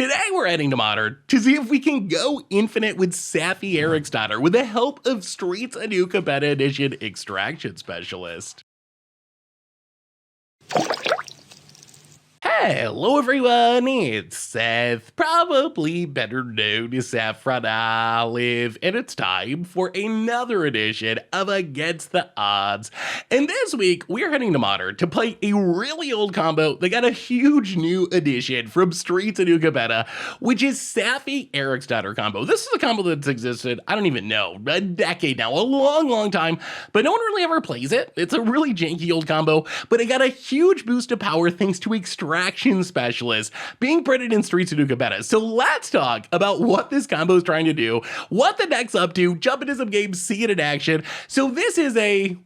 Today we're heading to Modern to see if we can go infinite with Saffi Eriksdotter with the help of Streets Anuka Beta Edition Extraction Specialist. Hello everyone, it's Seth, probably better known as Saffron Olive, and it's time for another edition of Against the Odds. And this week, we're heading to Modern to play a really old combo that got a huge new addition from Streets Anuka Beta, which is Saffi Eriksdotter combo. This is a combo that's existed, I don't even know, a decade now, a long time, but no one really ever plays it. It's a really janky old combo, but it got a huge boost of power thanks to Extraction Specialist being printed in Streets Anuka Beta. So let's talk about what this combo is trying to do, what the deck's up to, jump into some games, see it in action. So this is a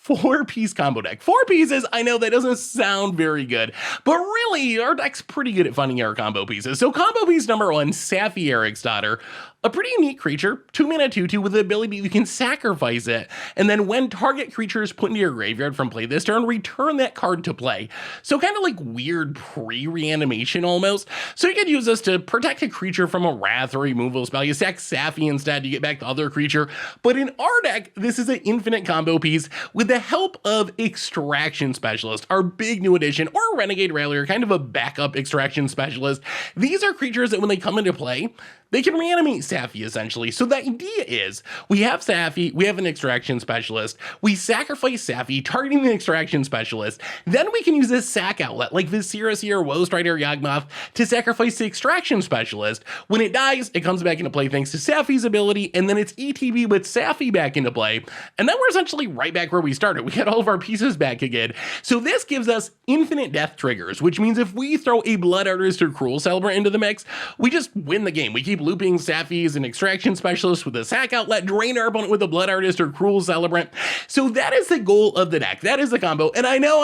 4-piece combo deck. 4 pieces, I know that doesn't sound very good, but really our deck's pretty good at finding our combo pieces. So combo piece number 1, Saffi Eriksdotter. A pretty neat creature, 2-mana 2/2 with the ability you can sacrifice it, and then when target creature is put into your graveyard from play this turn, return that card to play. So kind of like weird pre-reanimation almost. So you could use this to protect a creature from a wrath or removal spell. You sack Saffi instead, you get back the other creature. But in our deck, this is an infinite combo piece with the help of Extraction Specialist, our big new addition, or Renegade Rallier, kind of a backup Extraction Specialist. These are creatures that when they come into play, they can reanimate Saffi essentially. So the idea is we have Saffi, we have an Extraction Specialist, we sacrifice Saffi, targeting the Extraction Specialist, then we can use this sack outlet like Viscera Seer, Woestrider, Yawgmoth to sacrifice the Extraction Specialist. When it dies, it comes back into play thanks to Saffi's ability, and then it's ETB with Saffi back into play. And then we're essentially right back where we started. We get all of our pieces back again. So this gives us infinite death triggers, which means if we throw a Blood Artist or Cruel Celebrant into the mix, we just win the game. We keep looping Saffi as an Extraction Specialist with a sack outlet, drain our opponent with a Blood Artist or Cruel Celebrant. So that is the goal of the deck. That is the combo. And I know,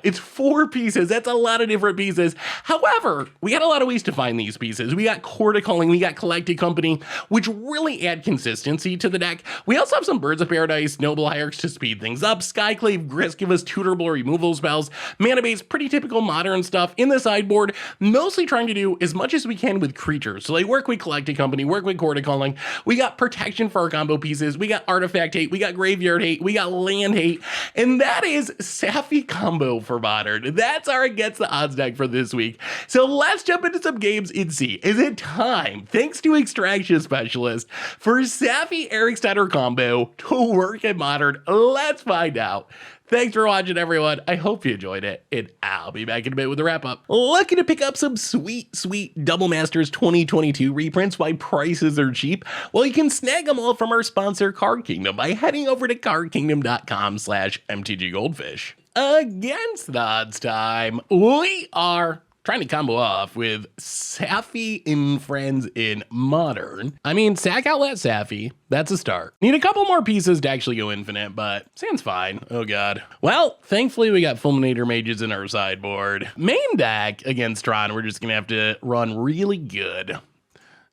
it's 4 pieces. That's a lot of different pieces. However, we got a lot of ways to find these pieces. We got Court of Calling, we got Collected Company, which really add consistency to the deck. We also have some Birds of Paradise, Noble Hierarchs to speed things up, Skyclave, Grist give us tutorable removal spells, Mana Base, pretty typical modern stuff in the sideboard, mostly trying to do as much as we can with creatures. So they work with Collected Company, work with Court of Calling. We got protection for our combo pieces. We got artifact hate. We got graveyard hate. We got land hate. And that is Saffi combo for Modern. That's our Against the Odds deck for this week. So let's jump into some games and see. Is it time, thanks to Extraction Specialist, for Saffi Eriksdotter combo to work in Modern? Let's find out. Thanks for watching, everyone. I hope you enjoyed it, and I'll be back in a bit with a wrap-up. Looking to pick up some sweet Double Masters 2022 reprints while prices are cheap? Well, you can snag them all from our sponsor, Card Kingdom, by heading over to cardkingdom.com/MTGGoldfish. Against the Odds time, we are trying to combo off with Saffi and friends in Modern. I mean, sack outlet Saffi, that's a start. Need a couple more pieces to actually go infinite, but seems fine. Oh god. Well, thankfully we got Fulminator Mages in our sideboard. Main deck against Tron, we're just gonna have to run really good.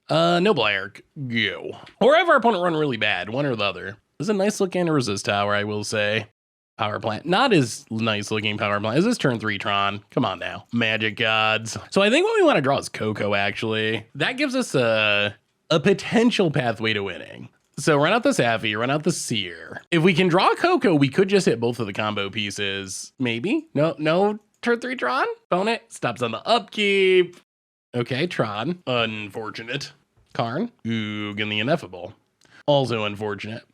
Noble Hierarch, go. Or have our opponent run really bad, one or the other. This is a nice looking resist tower, I will say. Power plant, not as nice looking power plant as this turn 3 Tron. Come on now, magic gods. So I think what we want to draw is Coco actually. That gives us a potential pathway to winning. So run out the Saffi, run out the Seer. If we can draw Coco, we could just hit both of the combo pieces. Maybe, no, turn 3 Tron. Bone it, stops on the upkeep. Okay, Tron, unfortunate. Karn, Oog, and the Ineffable. Also unfortunate.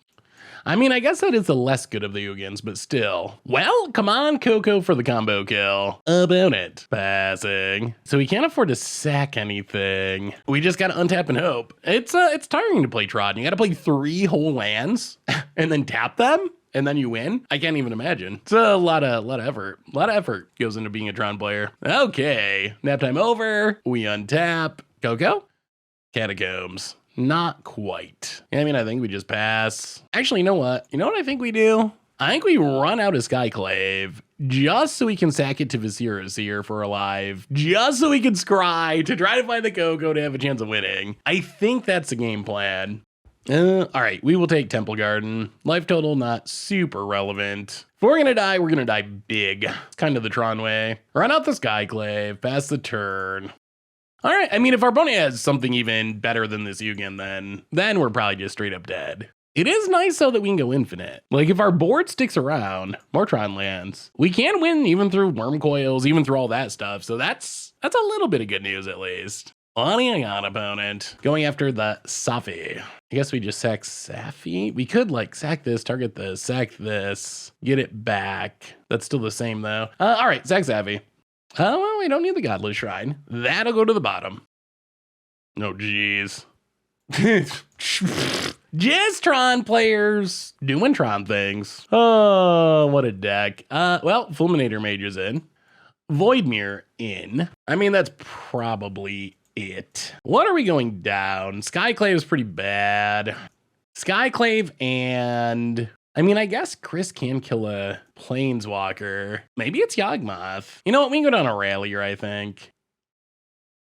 I mean, I guess that is the less good of the Ugins, but still. Well, come on, Coco for the combo kill. About it. Passing. So we can't afford to sack anything. We just gotta untap and hope. It's tiring to play Tron. You gotta play 3 whole lands and then tap them and then you win. I can't even imagine. It's a lot of effort. A lot of effort goes into being a Tron player. Okay, nap time over. We untap. Coco? Catacombs. Not quite. I mean, I think we just pass. Actually, you know what? You know what I think we do? I think we run out of Skyclave just so we can sack it to Viscera Seer for alive, just so we can scry to try to find the Coco to have a chance of winning. I think that's the game plan. All right, we will take Temple Garden. Life total, not super relevant. If we're gonna die big. It's kind of the Tron way. Run out the Skyclave, pass the turn. All right, I mean, if our opponent has something even better than this Yugen, then we're probably just straight up dead. It is nice, though, that we can go infinite. Like, if our board sticks around, Mortron lands, we can win even through Worm Coils, even through all that stuff. So that's a little bit of good news, at least. Funny on opponent. Going after the Saffi. I guess we just sack Saffi. We could, like, sack this, target this, sack this, get it back. That's still the same, though. All right, sack Saffi. Oh, well, we don't need the Godless Shrine. That'll go to the bottom. Oh, jeez. Just Tron players doing Tron things. Oh, what a deck. Well, Fulminator Mage is in. Voidmere in. I mean, that's probably it. What are we going down? Skyclave is pretty bad. Skyclave and... I mean, I guess Chris can kill a Planeswalker. Maybe it's Yawgmoth. You know what? We can go down a Rallier, I think.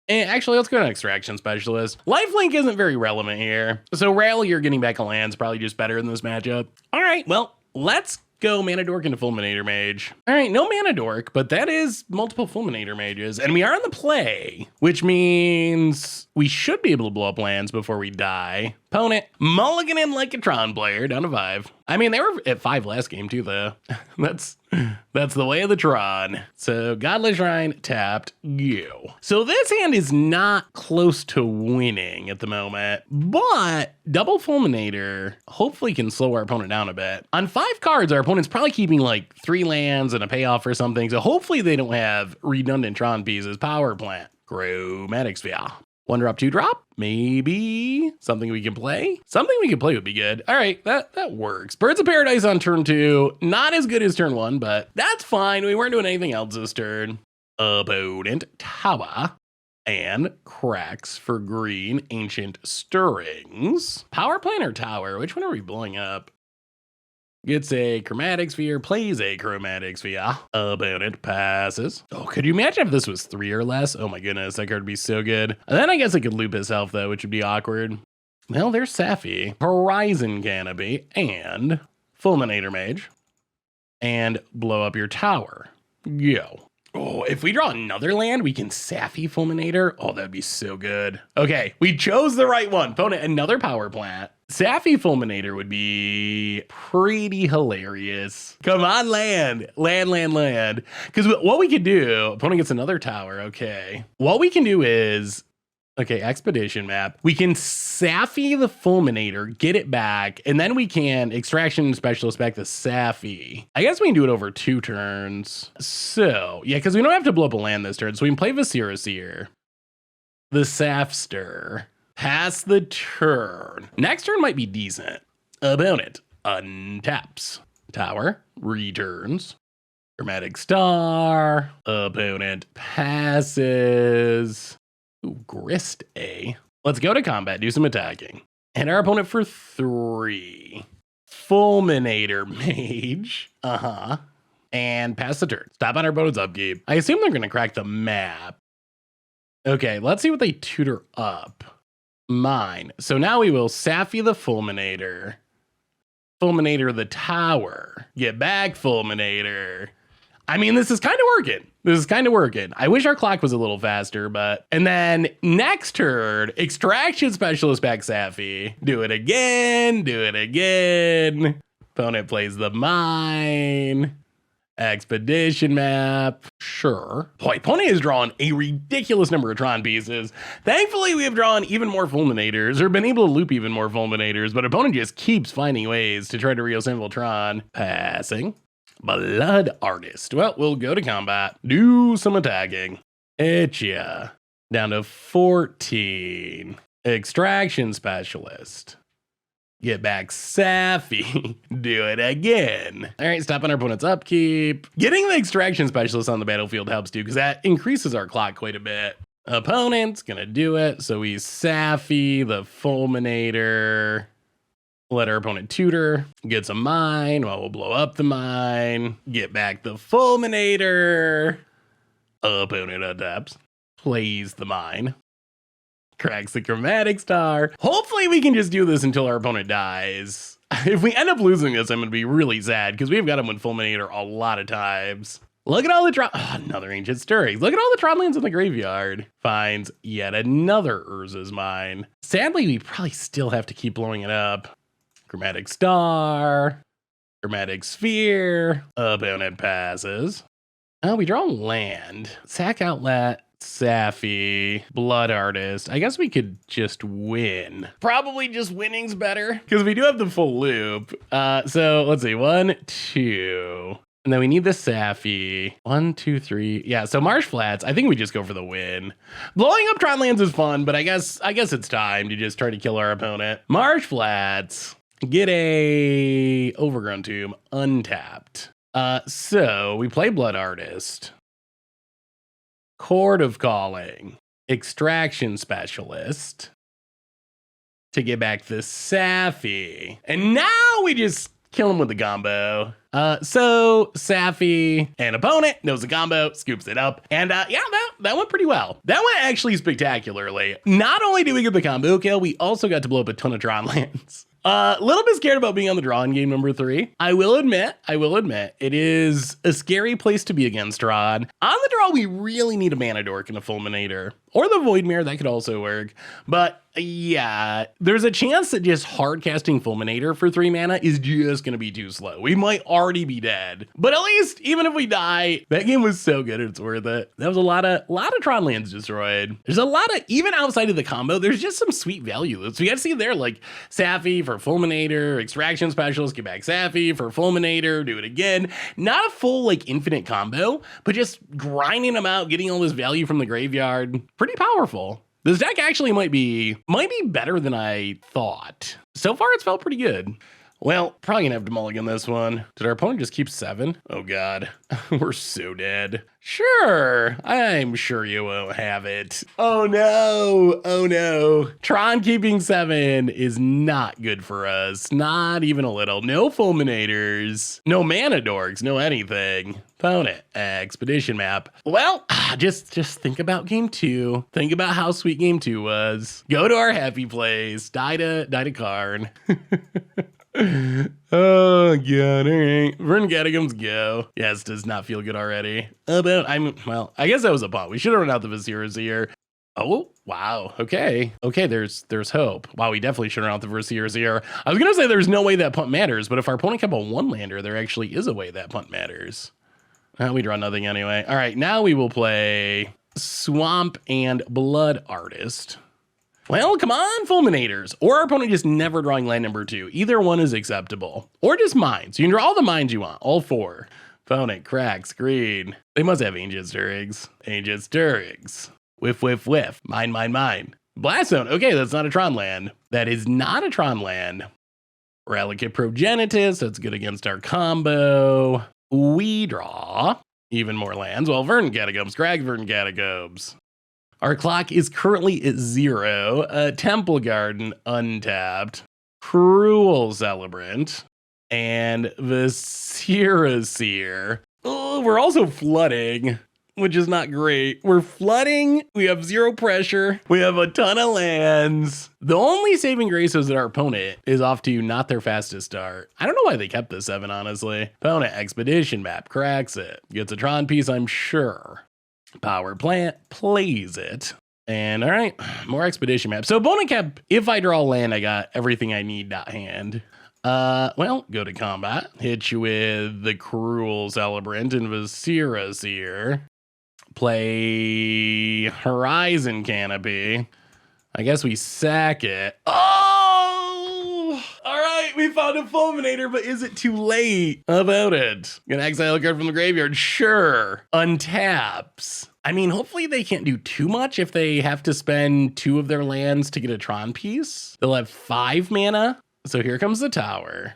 Actually, let's go to Extraction Specialist. Lifelink isn't very relevant here. So Rallier getting back a land's probably just better in this matchup. All right, well, let's go Mana Dork into Fulminator Mage. All right, no Mana Dork, but that is multiple Fulminator Mages. And we are on the play, which means we should be able to blow up lands before we die. Opponent mulligan in like a Tron player, down to 5. I mean, they were at 5 last game too, though. That's the way of the Tron. So Godless Shrine tapped, go. So this hand is not close to winning at the moment, but double Fulminator hopefully can slow our opponent down a bit. On 5 cards, our opponent's probably keeping like 3 lands and a payoff or something, so hopefully they don't have redundant Tron pieces. Power Plant, Chromatic Sphere. 1 drop, 2 drop, maybe something we can play. Something we can play would be good. All right, that works. Birds of Paradise on turn 2, not as good as turn 1, but that's fine. We weren't doing anything else this turn. Opponent Tower and cracks for green. Ancient Stirrings. Power Plant or Tower? Which one are we blowing up? Gets a Chromatic Sphere, plays a Chromatic Sphere. Opponent passes. Oh, could you imagine if this was 3 or less? Oh my goodness, that card would be so good. And then I guess it could loop itself though, which would be awkward. Well, there's Saffi, Horizon Canopy, and Fulminator Mage. And blow up your tower. Go. Oh, if we draw another land, we can Saffi Fulminator. Oh, that'd be so good. Okay, we chose the right one. Opponent, another Power Plant. Saffi Fulminator would be pretty hilarious. Come on, land. Land. Because what we could do, opponent gets another tower, okay. What we can do is, okay, Expedition Map. We can Saffi the Fulminator, get it back, and then we can Extraction Specialist back to Saffi. I guess we can do it over 2 turns. So, yeah, because we don't have to blow up a land this turn, so we can play Viscera Seer. The Safster. Pass the turn. Next turn might be decent. Opponent untaps. Tower returns. Chromatic Star. Opponent passes. Ooh, Grist A. Let's go to combat, do some attacking. And our opponent for 3. Fulminator Mage. And pass the turn. Stop on our opponent's upkeep. I assume they're going to crack the map. Okay, let's see what they tutor up. Mine. So now we will Saffi the Fulminator. Fulminator the Tower. Get back, Fulminator. I mean, this is kind of working. I wish our clock was a little faster, but... And then next turn, Extraction Specialist back Saffi. Do it again. Opponent plays the Mine. Expedition Map. Sure. Boy, opponent has drawn a ridiculous number of Tron pieces. Thankfully, we have drawn even more Fulminators, or been able to loop even more Fulminators, but opponent just keeps finding ways to try to reassemble Tron. Passing. Blood Artist. Well, we'll go to combat. Do some attacking. Itcha. Down to 14. Extraction Specialist. Get back Saffi. Do it again. All right, stop on our opponent's upkeep. Getting the Extraction Specialist on the battlefield helps too, because that increases our clock quite a bit. Opponent's gonna do it. So we Saffi the Fulminator. Let our opponent tutor. Gets a mine. Well, we'll blow up the mine. Get back the Fulminator. Opponent adapts. Plays the mine. Cracks the Chromatic Star. Hopefully we can just do this until our opponent dies. If we end up losing this, I'm going to be really sad because we've got him with Fulminator a lot of times. Look at all the another ancient stirrings. Look at all the Tron lands in the graveyard. Finds yet another Urza's Mine. Sadly, we probably still have to keep blowing it up. Chromatic Star. Chromatic Sphere. Opponent passes. Oh, we draw land. Sack Outlet. Saffi, Blood Artist. I guess we could just win. Probably just winning's better because we do have the full loop. So let's see, 1, 2. And then we need the Saffi. 1, 2, 3. Yeah, so Marsh Flats, I think we just go for the win. Blowing up Tron lands is fun, but I guess it's time to just try to kill our opponent. Marsh Flats, get a Overgrown Tomb, untapped. So we play Blood Artist. Chord of Calling, Extraction Specialist to get back the Saffi. And now we just kill him with the combo. So Saffi, an opponent, knows the combo, scoops it up. And yeah, that went pretty well. That went actually spectacularly. Not only did we get the combo kill, we also got to blow up a ton of Tron lands. A little bit scared about being on the draw in game number 3. I will admit, it is a scary place to be against Tron. On the draw, we really need a Mana Dork and a Fulminator. Or the Void Mirror, that could also work. But yeah, there's a chance that just hard casting Fulminator for 3 mana is just gonna be too slow. We might already be dead. But at least, even if we die, that game was so good, it's worth it. That was a lot of Tron lands destroyed. There's a lot of, even outside of the combo, there's just some sweet value. So you gotta see there, like Saffi for Fulminator, Extraction Specialist, get back Saffi for Fulminator, do it again. Not a full like infinite combo, but just grinding them out, getting all this value from the graveyard. Pretty powerful. This deck actually might be better than I thought. So far, it's felt pretty good. Well, probably gonna have to mulligan this one. Did our opponent just keep 7? Oh God, we're so dead. Sure, I'm sure you won't have it. Oh no. Tron keeping 7 is not good for us. Not even a little. No Fulminators, no Mana Dorks, no anything. Opponent, Expedition Map. Well, just think about game 2. Think about how sweet game 2 was. Go to our happy place. Die to Karn. Oh God, all right. Vern Gatagam's go. Yes, does not feel good already. Well, I guess that was a bot. We should have run out the Vizier here. Oh, wow. Okay, there's hope. Wow, we definitely should run out the Vizier here. I was gonna say there's no way that punt matters, but if our opponent kept a 1-lander, there actually is a way that punt matters. We draw nothing anyway. All right, now we will play Swamp and Blood Artist. Well, come on, Fulminators. Or our opponent just never drawing land number 2. Either one is acceptable. Or just mines. You can draw all the mines you want, all 4. Opponent cracks green. They must have Ancient Stirrings. Ancient Stirrings. Whiff, whiff, whiff. Mine. Blast Zone. Okay, that's not a Tron land. That is not a Tron land. Relicate Progenitus. That's good against our combo. We draw even more lands. Well, Verdant Catacombs. Crag Verdant Catacombs. Our clock is currently at 0. Temple Garden untapped. Cruel Celebrant. And Viscera Seer. Oh, we're also flooding, which is not great. We're flooding. We have 0 pressure. We have a ton of lands. The only saving grace is that our opponent is off to not their fastest start. I don't know why they kept the 7, honestly. Opponent Expedition Map cracks it. Gets a Tron piece, I'm sure. Power Plant plays it. And all right, more Expedition Map. So opponent kept, if I draw land, I got everything I need dot hand. Well, go to combat. Hit you with the Cruel Celebrant and Viscera Seer. Play Horizon Canopy. I guess we sack it. Oh! All right, we found a Fulminator, but is it too late? How about it? Gonna exile a card from the graveyard? Sure. Untaps. I mean, hopefully they can't do too much if they have to spend 2 of their lands to get a Tron piece. They'll have 5 mana. So here comes the tower.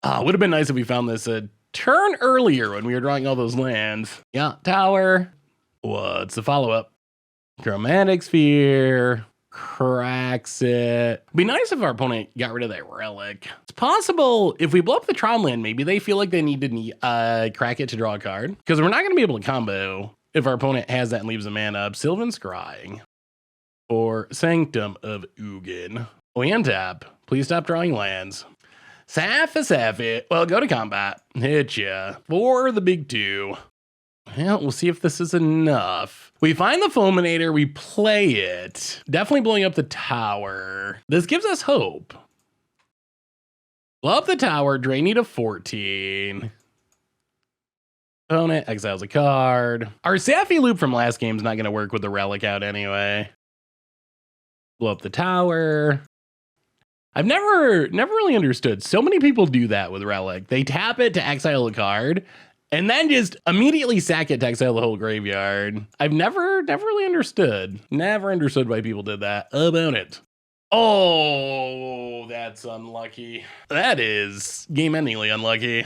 Would have been nice if we found this a turn earlier when we were drawing all those lands. Yeah, tower. What's the follow-up? Chromatic Sphere. Cracks it. Be nice if our opponent got rid of that relic. It's possible if we blow up the Tron land, maybe they feel like they need to crack it to draw a card. Because we're not going to be able to combo if our opponent has that and leaves a mana up. Sylvan Scrying. Or Sanctum of Ugin. We untap. Please stop drawing lands. Saffi. Well, go to combat. Hit ya. For the big 2. Well, we'll see if this is enough. We find the Fulminator, we play it. Definitely blowing up the tower. This gives us hope. Blow up the tower, drain you to 14. Opponent exiles a card. Our Saffi loop from last game is not going to work with the relic out anyway. Blow up the tower. I've never really understood. So many people do that with relic. They tap it to exile a card and then just immediately sack it to exile the whole graveyard. I've never really understood. Never understood why people did that. Opponent. Oh, that's unlucky. That is game-endingly unlucky.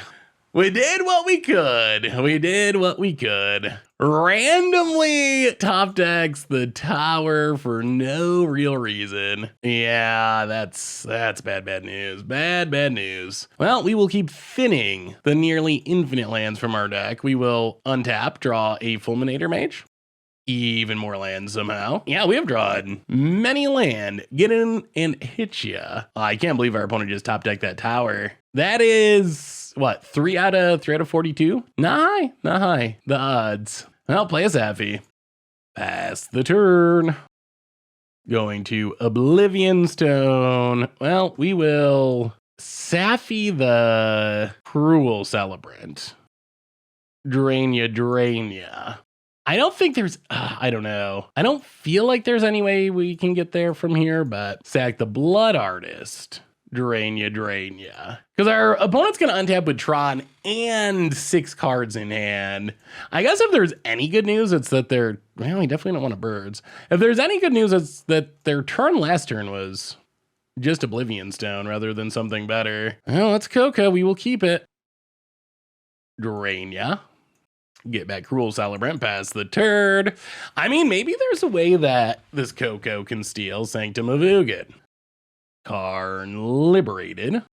We did what we could. We did what we could. Randomly top decks the tower for no real reason. Yeah, that's bad news. Bad news. Well, we will keep thinning the nearly infinite lands from our deck. We will untap, draw a Fulminator Mage. Even more land somehow. Yeah, we have drawn many land. Get in and hit ya. I can't believe our opponent just top decked that tower. That is, what, 3 out of 42? Not high. The odds. Well, play a Saffi. Pass the turn. Going to Oblivion Stone. Well, we will Saffi the Cruel Celebrant. Drain ya. I don't think there's, I don't know. I don't feel like there's any way we can get there from here, but sack the Blood Artist. Drain ya. Because our opponent's going to untap with Tron and 6 cards in hand. I guess if there's any good news, it's that they're, well, we definitely don't want a birds. If there's any good news, it's that their turn last turn was just Oblivion Stone rather than something better. Well, it's Coco. We will keep it. Drain ya. Get back Cruel Celebrant, pass the turd. I mean, maybe there's a way that this Coco can steal Sanctum of Ugin. Karn liberated.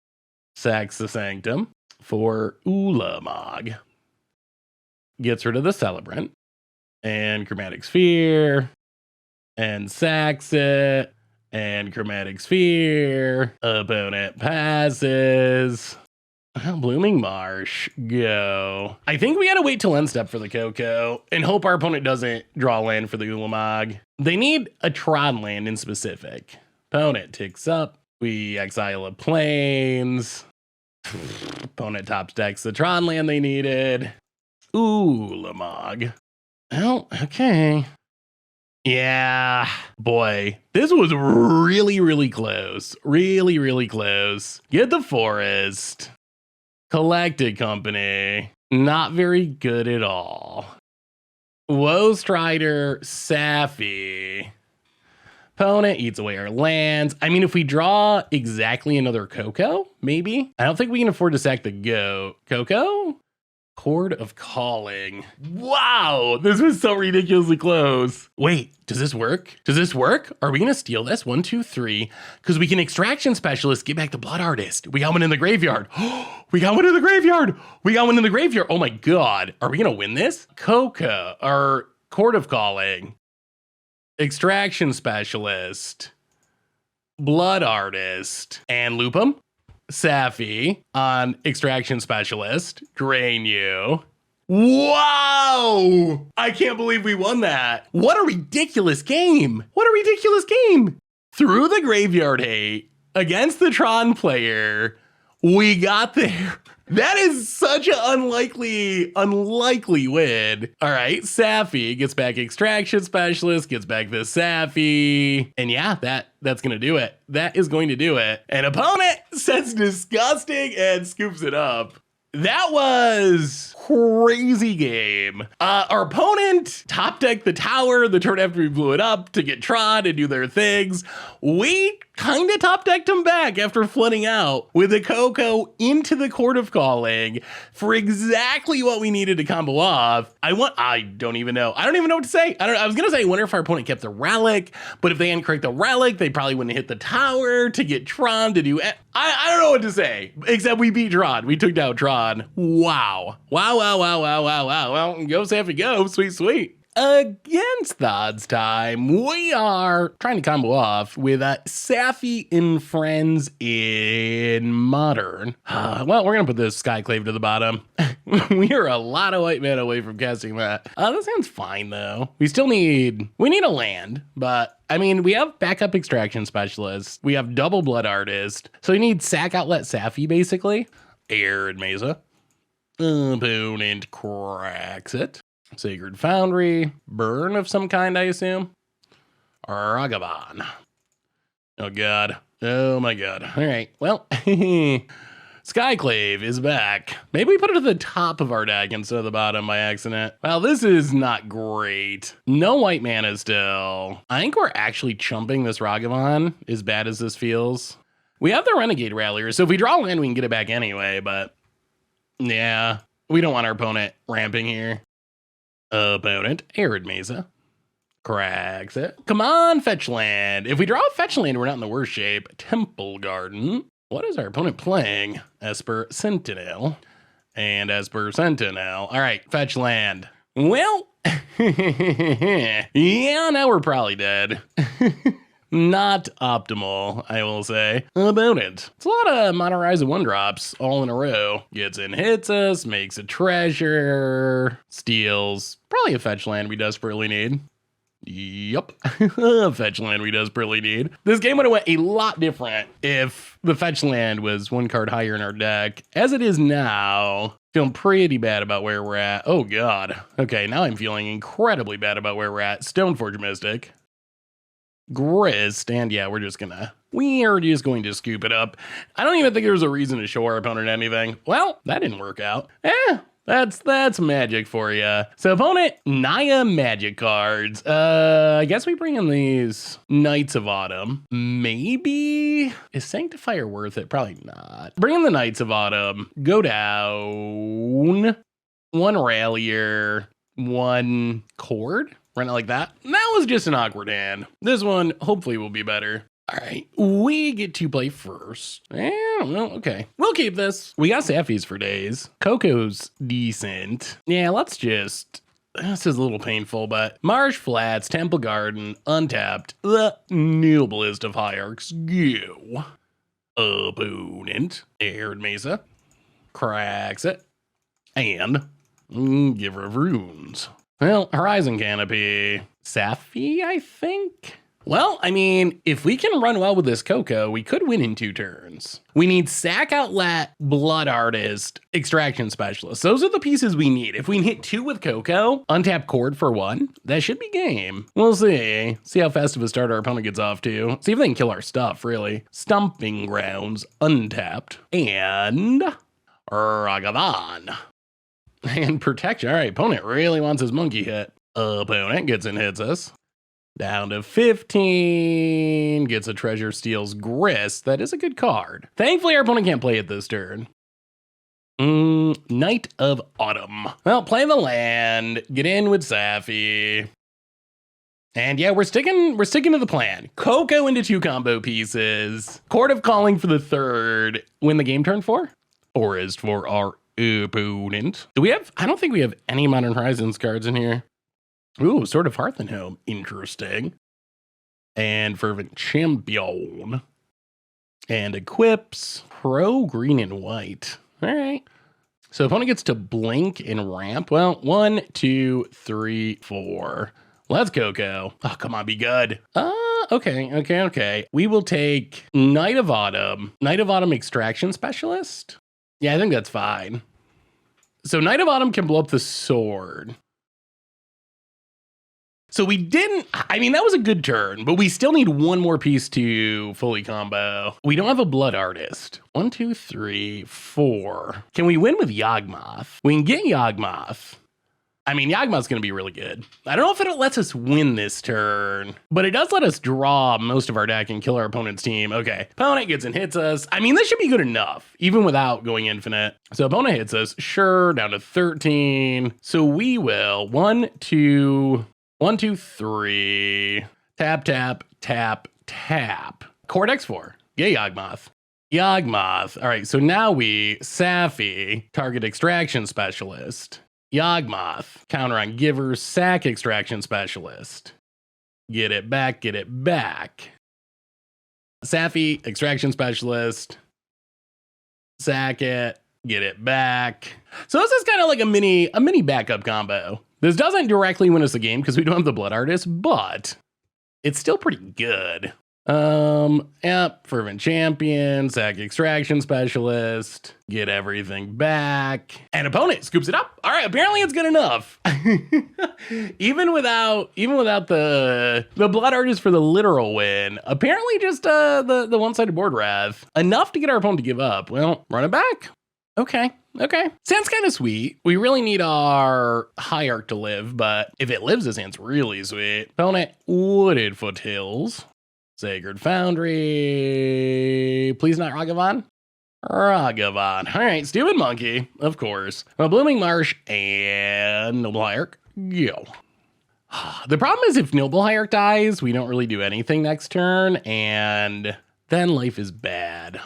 Sacks the Sanctum for Ulamog. Gets rid of the Celebrant. And Chromatic Sphere. And sacks it. And Chromatic Sphere. Opponent passes. Blooming Marsh, go. I think we gotta wait till end step for the Coco and hope our opponent doesn't draw land for the Ulamog. They need a Tron land in specific. Opponent ticks up. We exile a Plains. Opponent top decks the Tron land they needed. Ulamog. Well, okay. Yeah, boy, this was really close. Really close. Get the Forest. Collected Company, not very good at all. Woe Strider, Saffi. Opponent eats away our lands. I mean, if we draw exactly another Coco, maybe. I don't think we can afford to sack the goat. Coco? Chord of Calling. Wow, this was so ridiculously close. Wait, does this work? Are we gonna steal this? 1, 2, 3. Because we can Extraction Specialist, get back the Blood Artist. We got one in the graveyard. We got one in the graveyard. Oh my God. Are we gonna win this? Coco, or Chord of Calling. Extraction Specialist. Blood Artist. And loop 'em. Saffi on Extraction Specialist. Drain you. Wow! I can't believe we won that. What a ridiculous game. Through the graveyard hate against the Tron player, we got there. That is such an unlikely win. All right, Saffi gets back Extraction Specialist, gets back the Saffi. And yeah, that's going to do it. That is going to do it. An opponent says disgusting and scoops it up. That was crazy game. Our opponent top decked the tower the turn after we blew it up to get Tron and do their things. We kind of top decked them back after flooding out with a Coco into the Chord of Calling for exactly what we needed to combo off. I don't even know. I don't even know what to say. I was going to say, I wonder if our opponent kept the relic, but if they hadn't correct the relic, they probably wouldn't hit the tower to get Tron to do it. I don't know what to say, except we beat Tron. We took down Tron. Wow. Well, go Saffi, go. Sweet. Against the odds time, we are trying to combo off with Saffi and Friends in Modern. Well, we're going to put this Skyclave to the bottom. We are a lot of white mana away from casting that. This hand's fine, though. We need a land, but I mean, we have backup Extraction Specialist. We have double Blood Artist. So we need Sack Outlet Saffi, basically. Arid Mesa. Opponent cracks it. Sacred Foundry, burn of some kind, I assume. Ragavan. Oh god. Oh my god. All right. Well, Skyclave is back. Maybe we put it at the top of our deck instead of the bottom by accident. Well, this is not great. No white mana still. I think we're actually chumping this Ragavan, as bad as this feels. We have the Renegade Rallier, so if we draw land, we can get it back anyway, but yeah, we don't want our opponent ramping here. Opponent, Arid Mesa. Cracks it. Come on, fetch land. If we draw a fetch land, we're not in the worst shape. Temple Garden. What is our opponent playing? Esper Sentinel. And Esper Sentinel. All right, fetch land. Well, yeah, now we're probably dead. Not optimal, I will say. Opponent. It's a lot of Mono Rise 1-drops all in a row. Gets in, hits us, makes a treasure, steals. Probably a fetch land we desperately need. Yup. Fetch land we desperately need. This game would have went a lot different if the fetch land was one card higher in our deck. As it is now, feeling pretty bad about where we're at. Oh god. Okay, now I'm feeling incredibly bad about where we're at. Stoneforge Mystic. Grist, and yeah, we're just going to scoop it up. I don't even think there's a reason to show our opponent anything. Well, that didn't work out. That's magic for you. So opponent, Naya magic cards. I guess we bring in these Knights of Autumn. Maybe? Is Sanctifier worth it? Probably not. Bring in the Knights of Autumn. Go down. One Rallier. One Cord. Run it like that. That was just an awkward hand. This one hopefully will be better. All right, we get to play first. Yeah, well, okay. We'll keep this. We got Saffi's for days. Coco's decent. Yeah, let's just... This is a little painful, but... Marsh Flats, Temple Garden, untapped. The noblest of hierarchs. Go. Opponent. Arid Mesa. Cracks it. And... Giver of Runes. Well, Horizon Canopy. Saffi, I think? Well, I mean, if we can run well with this Coco, we could win in 2 turns. We need Sack Outlet, Blood Artist, Extraction Specialist. Those are the pieces we need. If we can hit 2 with Coco, untap Cord for 1, that should be game. We'll see. See how fast of a start our opponent gets off to. See if they can kill our stuff, really. Stomping Grounds, untapped. And... Ragavan. And Protection. All right, opponent really wants his monkey hit. Opponent gets and hits us. Down to 15. Gets a treasure, steals Grist. That is a good card. Thankfully, our opponent can't play it this turn. Knight of Autumn. Well, play the land. Get in with Saffi. And yeah, we're sticking to the plan. Coco into 2 combo pieces. Court of Calling for the 3rd. Win the game turn 4. Forest for our opponent. Do we have... I don't think we have any Modern Horizons cards in here. Ooh, Sword of Hearth and Home. Interesting. And Fervent Champion. And equips Pro Green and White. All right. So opponent gets to blink and ramp. Well, 1, 2, 3, 4. Let's Coco. Oh, come on, be good. Okay. We will take Knight of Autumn. Knight of Autumn Extraction Specialist. Yeah, I think that's fine. So Knight of Autumn can blow up the sword. So we didn't, I mean, that was a good turn, but we still need 1 more piece to fully combo. We don't have a Blood Artist. 1, 2, 3, 4. Can we win with Yawgmoth? We can get Yawgmoth. I mean, Yawgmoth's going to be really good. I don't know if it lets us win this turn, but it does let us draw most of our deck and kill our opponent's team. Okay, opponent gets and hits us. I mean, this should be good enough, even without going infinite. So opponent hits us, sure, down to 13. So we will 1, 2, 3. Tap, tap, tap, tap. Cortex 4. Yeah, Yawgmoth. Yawgmoth. All right, so now we, Saffi, target extraction specialist. Yawgmoth, counter on Giver, sack Extraction Specialist. Get it back, get it back. Saffi, Extraction Specialist. Sack it, get it back. So this is kind of like a mini backup combo. This doesn't directly win us the game because we don't have the Blood Artist, but it's still pretty good. Yep, Fervent Champion, sack Extraction Specialist, get everything back, and opponent scoops it up. All right, apparently it's good enough. even without the Blood Artist for the literal win, apparently just the one-sided board wrath, enough to get our opponent to give up. Well, run it back. Okay. Sounds kind of sweet. We really need our Hierarch to live, but if it lives, this hand's really sweet. Opponent, Wooded Foothills. Sacred Foundry. Please not Ragavan. Ragavan. All right, Stupid Monkey, of course. A Blooming Marsh and Noble Hierarch. Go. The problem is if Noble Hierarch dies, we don't really do anything next turn, and then life is bad.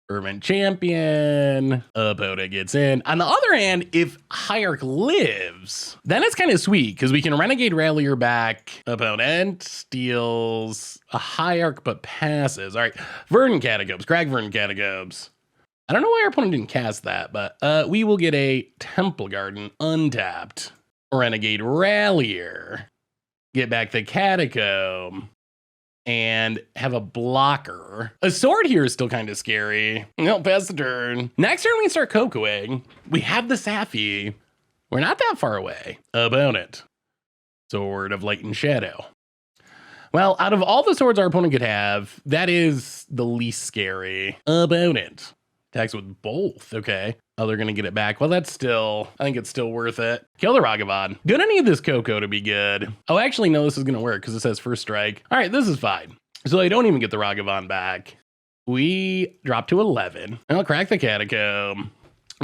Fervent Champion, opponent gets in. On the other hand, if Hierarch lives, then it's kind of sweet because we can Renegade Rallier back. Opponent steals a Hierarch but passes. All right, Verdant Catacombs, Crag Verdant Catacombs. I don't know why our opponent didn't cast that, but we will get a Temple Garden untapped. Renegade Rallier. Get back the Catacomb. And have a blocker. A sword here is still kind of scary. No, pass the turn. Next turn we start Cocoing. We have the Saffi. We're not that far away. Opponent. Sword of Light and Shadow. Well, out of all the swords our opponent could have, that is the least scary. Opponent. Attacks with both. Okay. Oh, they're going to get it back. Well, I think it's still worth it. Kill the Ragavan. Gonna need this Coco to be good. Oh, actually, no, this is going to work because it says first strike. All right, this is fine. So I don't even get the Ragavan back. We drop to 11. I'll crack the Catacomb.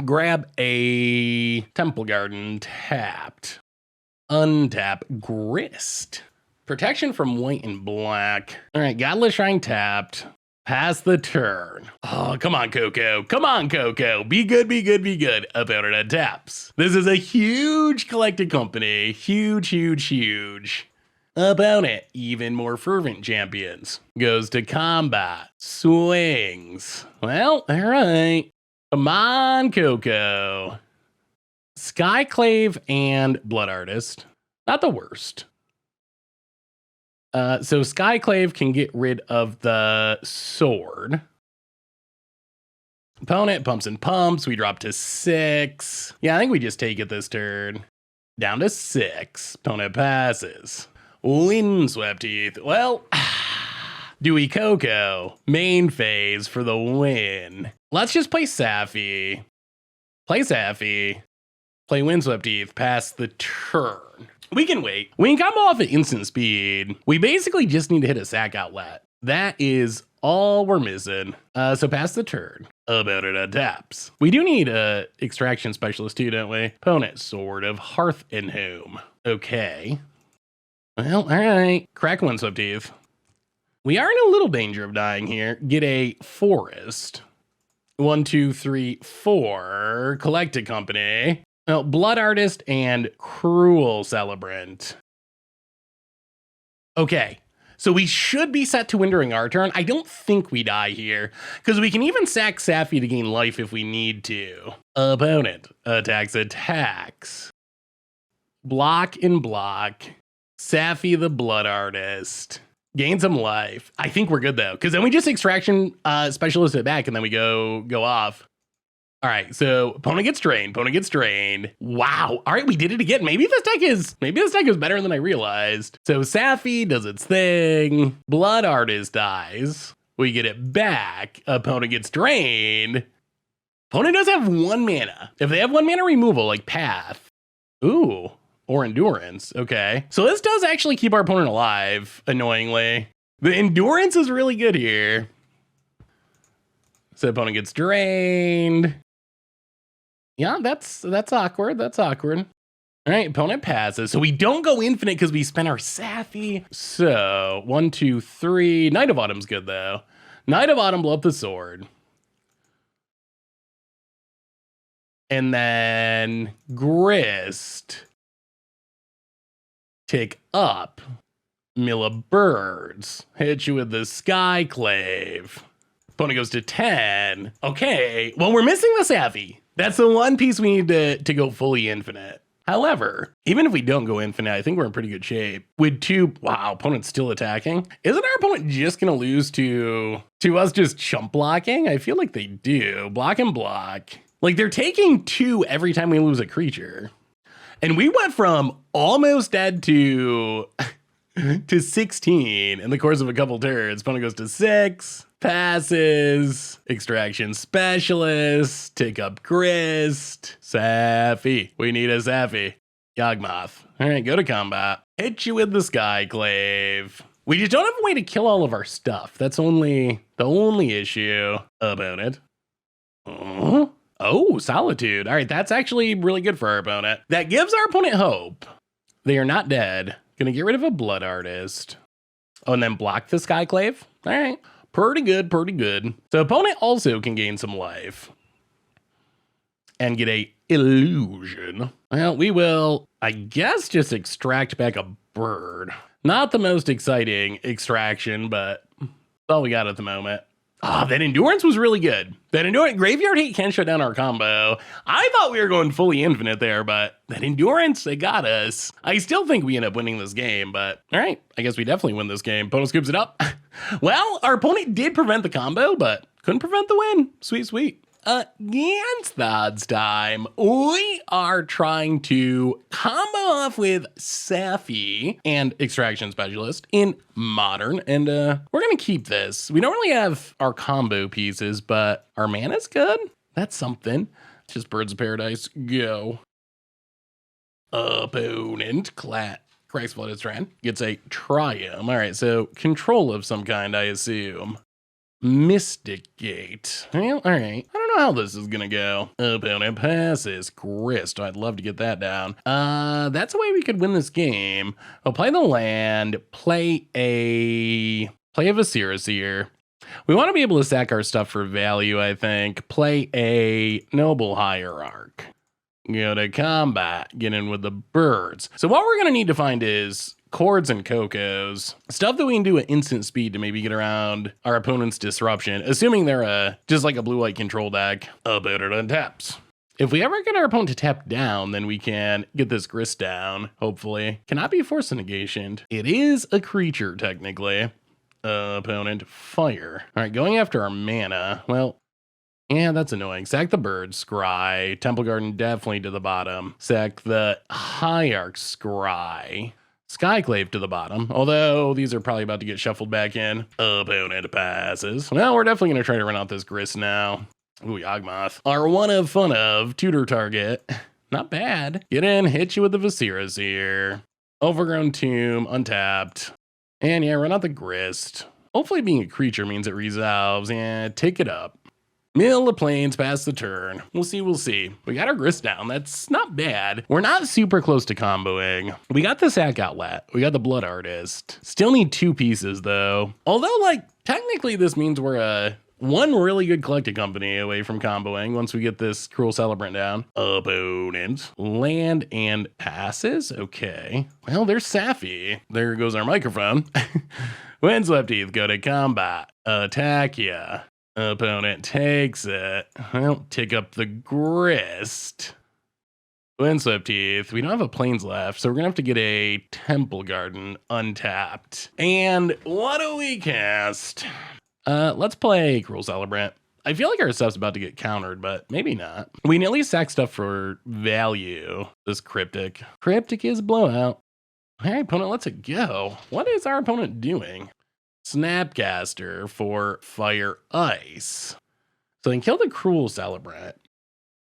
Grab a Temple Garden tapped. Untap Grist. Protection from white and black. All right, Godless Shrine tapped. Pass the turn. Oh, come on, Coco. Come on, Coco. Be good, be good, be good. Opponent taps. This is a huge collected company. Huge. Opponent, even more Fervent Champions. Goes to combat. Swings. Well, all right. Come on, Coco. Skyclave and Blood Artist. Not the worst. So Skyclave can get rid of the sword. Opponent pumps and pumps. We drop to 6. Yeah, I think we just take it this turn. Down to 6. Opponent passes. Windswept Teeth. Well, Dewey Coco. Main phase for the win. Let's just play Saffi. Play Saffi. Play Windswept Teeth. Pass the turn. We can wait. We can combo off at instant speed. We basically just need to hit a sack outlet. That is all we're missing. So pass the turn. Opponent taps. We do need a Extraction Specialist too, don't we? Opponent, Sword of Hearth and Home. Okay. Well, all right. Crack Windswept Teeth. We are in a little danger of dying here. Get a Forest. 1, 2, 3, 4. Collected Company. Well, Blood Artist and Cruel Celebrant. Okay, so we should be set to win during our turn. I don't think we die here, because we can even sack Saffi to gain life if we need to. Opponent attacks. Block and block. Saffi the Blood Artist. Gain some life. I think we're good, though, because then we just Extraction Specialist it back, and then we go off. All right, so opponent gets drained. Wow. All right, we did it again. Maybe this deck is better than I realized. So Saffi does its thing. Blood Artist dies. We get it back. Opponent gets drained. Opponent does have 1 mana. If they have 1 mana removal, like Path. Ooh, or Endurance. Okay. So this does actually keep our opponent alive, annoyingly. The Endurance is really good here. So opponent gets drained. Yeah, that's awkward. All right, opponent passes. So we don't go infinite because we spent our Saffi. So 1, 2, 3. Knight of Autumn's good though. Knight of Autumn, blow up the sword. And then Grist. Tick up. Mill of Birds. Hit you with the Skyclave. Opponent goes to 10. Okay, well, we're missing the Saffi. That's the one piece we need to go fully infinite. However, even if we don't go infinite, I think we're in pretty good shape. With 2, wow, opponent's still attacking. Isn't our opponent just gonna lose to us just chump blocking? I feel like they do. Block and block. Like, they're taking 2 every time we lose a creature. And we went from almost dead to 16 in the course of a couple turns. Opponent goes to 6. Passes, Extraction Specialist, take up Grist, Saffi. We need a Saffi. Yawgmoth. All right, go to combat. Hit you with the Skyclave. We just don't have a way to kill all of our stuff. That's the only issue about it. Oh, Solitude. All right, that's actually really good for our opponent. That gives our opponent hope. They are not dead. Gonna get rid of a Blood Artist. Oh, and then block the Skyclave. All right. Pretty good, pretty good. So opponent also can gain some life. And get a illusion. Well, we will, I guess, just extract back a bird. Not the most exciting extraction, but that's all we got at the moment. Ah, that Endurance was really good. That Endurance, Graveyard Hate can shut down our combo. I thought we were going fully infinite there, but that Endurance, it got us. I still think we end up winning this game, but all right, I guess we definitely win this game. Opponent scoops it up. Well, our opponent did prevent the combo, but couldn't prevent the win. Sweet, sweet. Against the odds time, we are trying to combo off with Saffi and Extraction Specialist in Modern, and we're gonna keep this. We don't really have our combo pieces, but our mana's good. That's something. It's just Birds of Paradise. Go. Opponent cracks Flooded Strand, gets a Triumph. All right, so control of some kind, I assume. Mystic Gate. Well, all right. I don't know how this is gonna go. Opponent passes. Grist. I'd love to get that down. That's a way we could win this game. I'll play the land, play a Viscera here. We want to be able to sack our stuff for value, I think. Play a Noble Hierarch. Go to combat. Get in with the birds. So what we're gonna need to find is Chords and Cocos. Stuff that we can do at instant speed to maybe get around our opponent's disruption, assuming they're just like a blue-white control deck. About it untaps. If we ever get our opponent to tap down, then we can get this Grist down, hopefully. Cannot be force negationed. It is a creature, technically. Opponent, fire. All right, going after our mana. Well, yeah, that's annoying. Sack the bird, scry. Temple Garden definitely to the bottom. Sack the Hierarch, scry. Skyclave to the bottom, although these are probably about to get shuffled back in. Opponent passes. Well, we're definitely going to try to run out this Grist now. Ooh, Yawgmoth. Our one of fun of tutor target. Not bad. Get in, hit you with the Visceras here. Overgrown Tomb, untapped. And yeah, run out the Grist. Hopefully being a creature means it resolves. Yeah, take it up. Mill the plains, pass the turn. We'll see, we'll see. We got our Grist down. That's not bad. We're not super close to comboing. We got the Sack Outlet. We got the Blood Artist. Still need 2 pieces, though. Although, like, technically this means we're one really good collected company away from comboing once we get this Cruel Celebrant down. Opponent. Land and passes? Okay. Well, there's Saffi. There goes our microphone. Windswept Teeth, go to combat. Attack ya. Opponent takes it. Well, take up the Grist. Windswept Teeth. We don't have a plains left, so we're gonna have to get a Temple Garden untapped. And what do we cast? Let's play Cruel Celebrant. I feel like our stuff's about to get countered, but maybe not. We can at least sack stuff for value. This Cryptic. Cryptic is blowout. All right, opponent, let's it go. What is our opponent doing? Snapcaster for Fire Ice. So they can kill the Cruel Celebrant.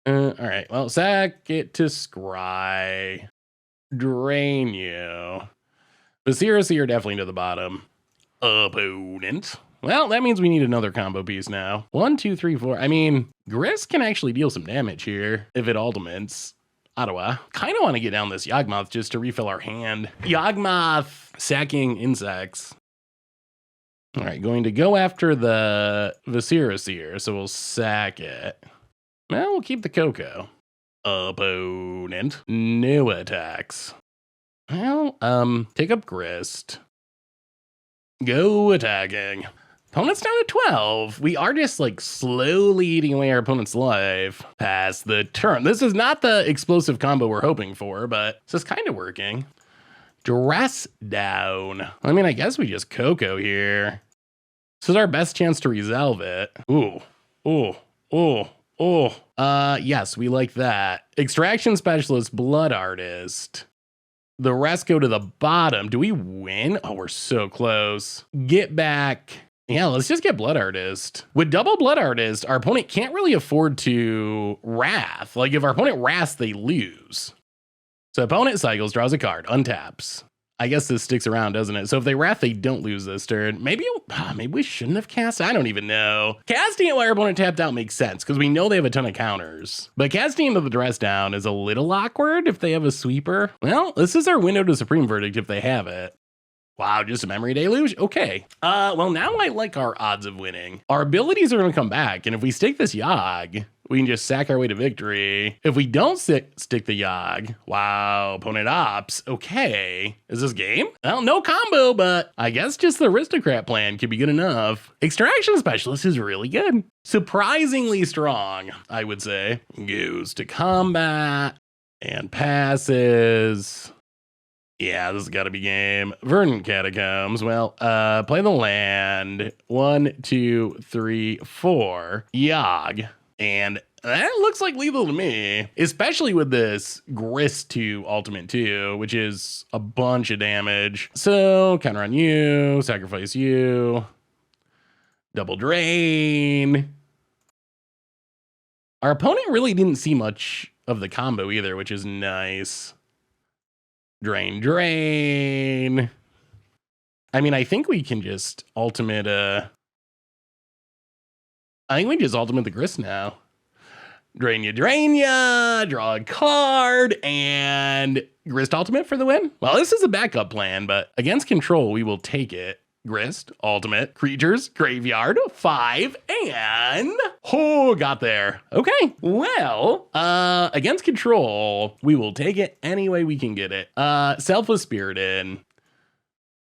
All right, well, sack it to scry. Drain you. Viscera are definitely to the bottom. Opponent. Well, that means we need another combo piece now. 1, 2, 3, 4. I mean, Grist can actually deal some damage here if it ultimates. Ottawa. Kind of want to get down this Yawgmoth just to refill our hand. Yawgmoth sacking insects. All right, going to go after the Viscera here, so we'll sack it. Well, we'll keep the Coco. Opponent. No attacks. Well, take up Grist. Go attacking. Opponent's down to 12. We are just like slowly eating away our opponent's life. Pass the turn. This is not the explosive combo we're hoping for, but this is kind of working. Dress down. I mean, I guess we just Coco here. This is our best chance to resolve it. Ooh, ooh, ooh, ooh. Yes, we like that. Extraction Specialist, Blood Artist. The rest go to the bottom. Do we win? Oh, we're so close. Get back. Yeah, let's just get Blood Artist. With double Blood Artist, our opponent can't really afford to Wrath. Like, if our opponent Wraths, they lose. So opponent cycles, draws a card, untaps. I guess this sticks around, doesn't it? So if they Wrath, they don't lose this turn. Maybe we shouldn't have cast. I don't even know. Casting it while our opponent tapped out makes sense because we know they have a ton of counters. But casting into the dress down is a little awkward if they have a sweeper. Well, this is our window to Supreme Verdict if they have it. Wow, just a Memory Deluge? Okay. Well, now I like our odds of winning. Our abilities are going to come back, and if we stick this Yogg, we can just sack our way to victory. If we don't stick the Yogg, wow, opponent ops. Okay, is this game? Well, no combo, but I guess just the Aristocrat plan could be good enough. Extraction Specialist is really good. Surprisingly strong, I would say. Goes to combat and passes. Yeah, this has got to be game. Verdant Catacombs. Well, play the land. 1, 2, 3, 4. Yogg. And that looks like lethal to me, especially with this Grist 2 ultimate too, which is a bunch of damage. So counter on you, sacrifice you, double drain. Our opponent really didn't see much of the combo either, which is nice. Drain, drain. I mean, I think we can just ultimate, I think we just ultimate the Grist now. Drain ya, draw a card, and Grist ultimate for the win. Well, this is a backup plan, but against control, we will take it. Grist, ultimate, creatures, graveyard, 5, and got there. Okay, well, against control, we will take it any way we can get it. Selfless Spirited.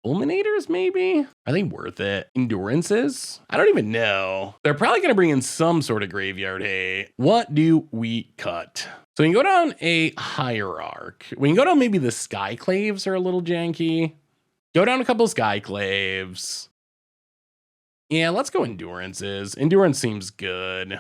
Fulminators, maybe? Are they worth it? Endurances? I don't even know. They're probably going to bring in some sort of graveyard hate. What do we cut? So we can go down a Hierarch. We can go down maybe the Skyclaves are a little janky. Go down a couple Skyclaves. Yeah, let's go Endurances. Endurance seems good.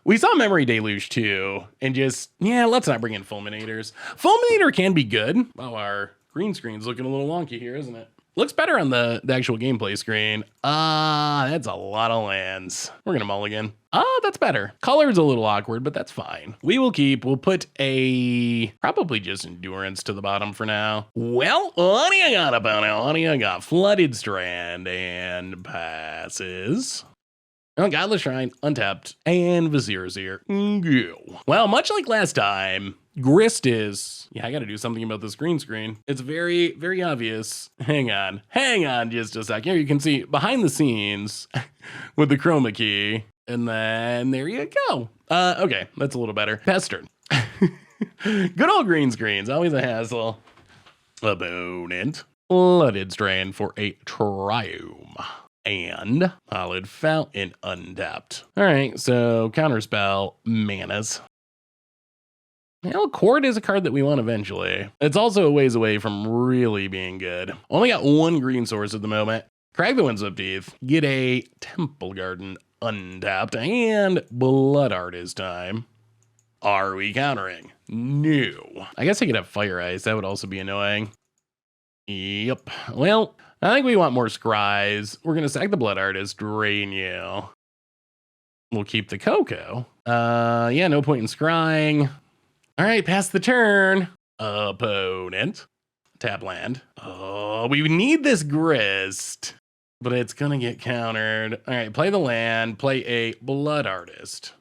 We saw Memory Deluge too, and just, yeah, let's not bring in Fulminators. Fulminator can be good. Oh, our green screen's looking a little wonky here, isn't it? Looks better on the actual gameplay screen. That's a lot of lands. We're gonna mulligan. That's better. Color's a little awkward, but that's fine. We'll put a, probably just Endurance to the bottom for now. Well, what do you got about it? What do you got? Flooded Strand and passes. Oh, Godless Shrine, untapped, and Vizier's here. Go. Well, much like last time, Grist is, yeah, I gotta do something about this green screen. It's very, very obvious. Hang on just a sec. Here you can see behind the scenes with the chroma key, and then there you go. Okay, that's a little better. Pestered. Good old green screens, always a hassle. Opponent. Flooded Strand for a triumph. And Hollowed Fountain untapped. All right, so counterspell, manas. Well, Court is a card that we want eventually. It's also a ways away from really being good. Only got one green source at the moment. Crack the Windswept Teeth. Get a Temple Garden untapped. And Blood Artist time. Are we countering? No. I guess I could have Fire Ice. That would also be annoying. Yep. Well, I think we want more scries. We're going to sack the Blood Artist, drain you. We'll keep the Coco. Yeah, no point in scrying. All right, pass the turn. Opponent. Tap land. Oh, we need this Grist, but it's going to get countered. All right, play the land. Play a Blood Artist.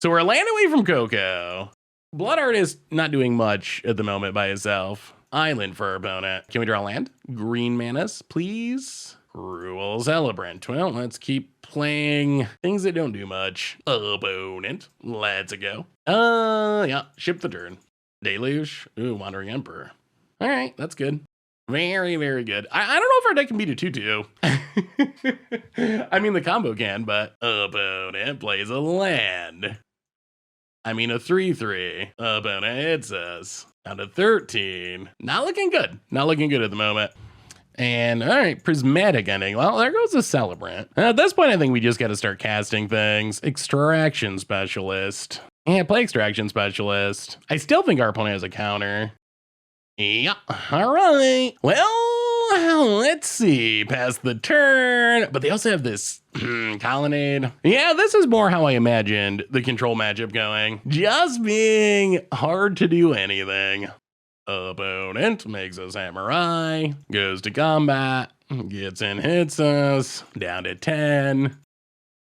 So we're a land away from Coco. Blood Artist not doing much at the moment by itself. Island for our opponent. Can we draw land? Green manas, please. Cruel Celebrant. Well, let's keep playing things that don't do much. Opponent. Let's go. Yeah, ship the turn. Deluge. Ooh, Wandering Emperor. All right, that's good. Very, very good. I don't know if our deck can beat a 2-2. I mean, the combo can, but opponent plays a land. I mean, a 3-3. Opponent hits us. Down to 13. Not looking good. Not looking good at the moment. And all right, Prismatic Ending. Well, there goes the Celebrant. At this point, I think we just got to start casting things. Extraction Specialist. Yeah, play Extraction Specialist. I still think our opponent has a counter. Yeah, all right. Well, let's see. Pass the turn. But they also have this Colonnade. Yeah, this is more how I imagined the control matchup going. Just being hard to do anything. Opponent makes a Samurai. Goes to combat. Gets in, hits us. Down to 10.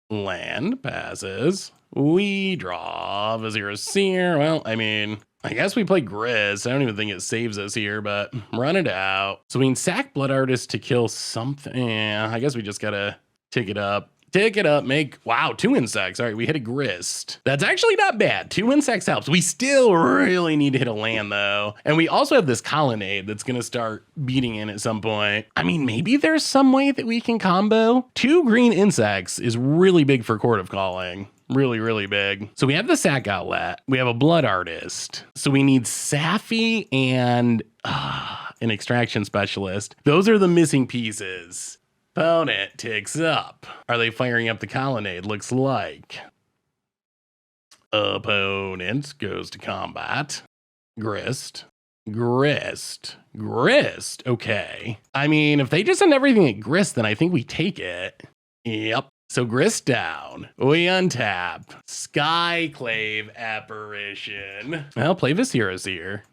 Land passes. We draw Vizier Seer. Well, I mean, I guess we play Grizz. I don't even think it saves us here, but run it out. So we can sack Blood Artist to kill something. Yeah, I guess we just gotta tick it up. Tick it up, make, wow, 2 insects. All right, we hit a Grist. That's actually not bad. 2 insects helps. We still really need to hit a land though. And we also have this Colonnade that's gonna start beating in at some point. I mean, maybe there's some way that we can combo. 2 green insects is really big for Court of Calling. Really, really big. So we have the sack outlet. We have a Blood Artist. So we need Saffi and an Extraction Specialist. Those are the missing pieces. Opponent ticks up. Are they firing up the Colonnade? Looks like. Opponent goes to combat. Grist. Grist. Grist. Okay. I mean, if they just send everything at Grist, then I think we take it. Yep. So Grist down. We untap. Skyclave Apparition. Well, play Vizier Seer.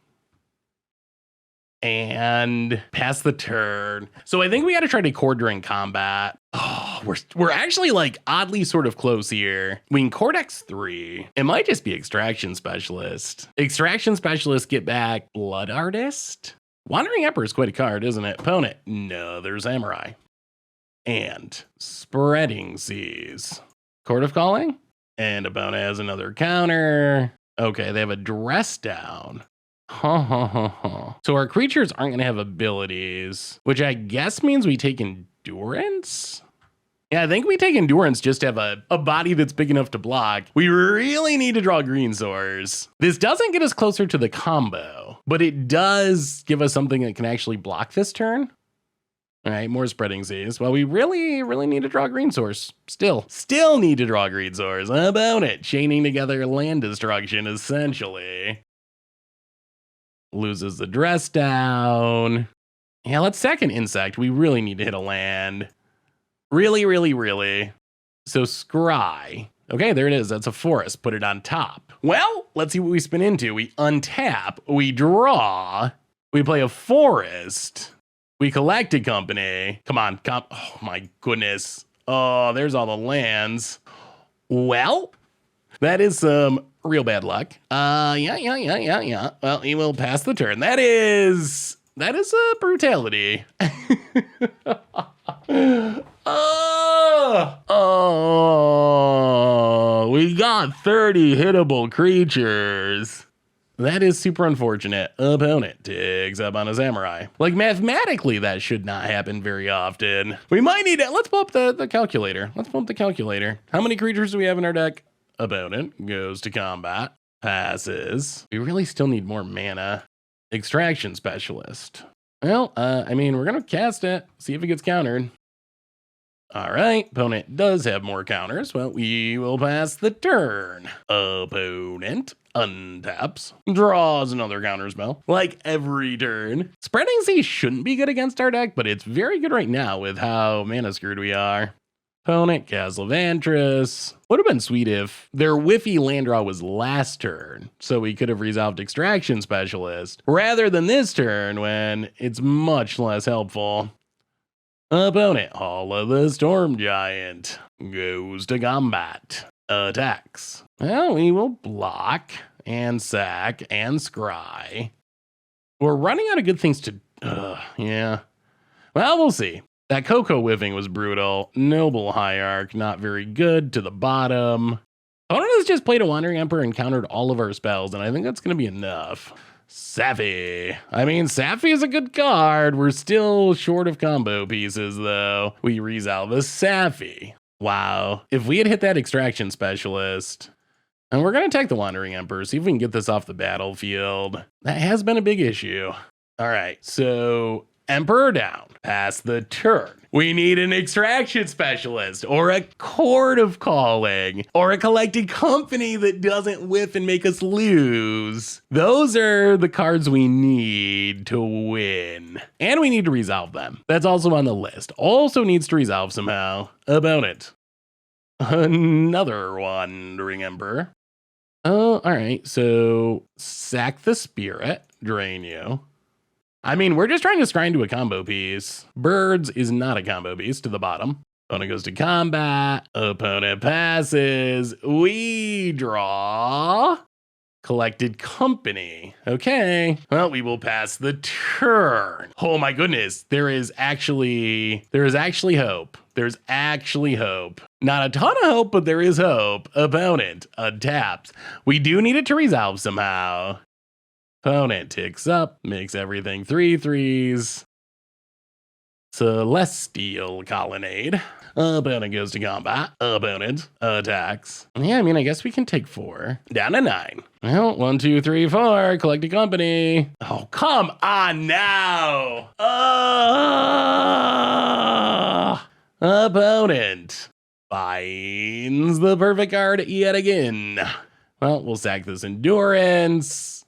And pass the turn. So I think we got to try to core during combat. Oh, we're actually like oddly sort of close here. We can Cortex 3. It might just be Extraction Specialist. Extraction Specialist, get back Blood Artist. Wandering Emperor is quite a card, isn't it? Opponent, another Samurai. And Spreading Seas. Court of Calling. And opponent has another counter. Okay, they have a Dress Down. So our creatures aren't going to have abilities, which I guess means we take Endurance? Yeah, I think we take Endurance just to have a body that's big enough to block. We really need to draw green source. This doesn't get us closer to the combo, but it does give us something that can actually block this turn. All right, more Spreading Seas. Well, we really, really need to draw green source. Still need to draw green source. How about it? Chaining together land destruction, essentially. Loses the Dress Down. Yeah, let's sack an insect. We really need to hit a land. Really, really, really. So Scry. Okay, there it is. That's a forest. Put it on top. Well, let's see what we spin into. We untap. We draw. We play a forest. We collect a company. Come on. Oh, my goodness. Oh, there's all the lands. Well, that is some real bad luck. Yeah. Well, he will pass the turn. That is a brutality. Oh, we got 30 hittable creatures. That is super unfortunate. Opponent digs up on a Samurai. Like, mathematically, that should not happen very often. We might need it. Let's pull up the calculator. How many creatures do we have in our deck? Opponent goes to combat. Passes. We really still need more mana. Extraction Specialist. Well, I mean, we're going to cast it. See if it gets countered. All right, opponent does have more counters. Well, we will pass the turn. Opponent untaps, draws another counter spell, like every turn. Spreading Seas shouldn't be good against our deck, but it's very good right now with how mana screwed we are. Opponent, Castle Vantress. Would have been sweet if their whiffy land draw was last turn, so we could have resolved Extraction Specialist, rather than this turn when it's much less helpful. Opponent, Hall of the Storm Giant, goes to combat. Attacks. Well, we will block and sack and scry. We're running out of good things to... yeah. Well, we'll see. That Coco whiffing was brutal. Noble Hierarch, not very good, to the bottom. Opponent has just played a Wandering Emperor and countered all of our spells, and I think that's going to be enough. Saffi. I mean, Saffi is a good card. We're still short of combo pieces, though. We resolve a Saffi. Wow. If we had hit that Extraction Specialist, and we're going to attack the Wandering Emperor, see if we can get this off the battlefield. That has been a big issue. All right, so Emperor down. Pass the turn. We need an Extraction Specialist, or a Court of Calling, or a Collected Company that doesn't whiff and make us lose. Those are the cards we need to win. And we need to resolve them. That's also on the list. Also needs to resolve somehow. Opponent. Another Wandering Emperor. Oh, all right. So sack the Spirit, drain you. I mean, we're just trying to scry into a combo piece. Birds is not a combo piece, to the bottom. Opponent goes to combat. Opponent passes. We draw. Collected Company. Okay. Well, we will pass the turn. Oh my goodness. There is actually hope. There's actually hope. Not a ton of hope, but there is hope. Opponent adapts. We do need it to resolve somehow. Opponent ticks up, makes everything 3/3s. Celestial Colonnade. Opponent goes to combat. Opponent attacks. Yeah, I mean, I guess we can take 4. Down to 9. Well, 1, 2, 3, 4. Collected Company. Oh, come on now. Opponent finds the perfect card yet again. Well, we'll sack this Endurance.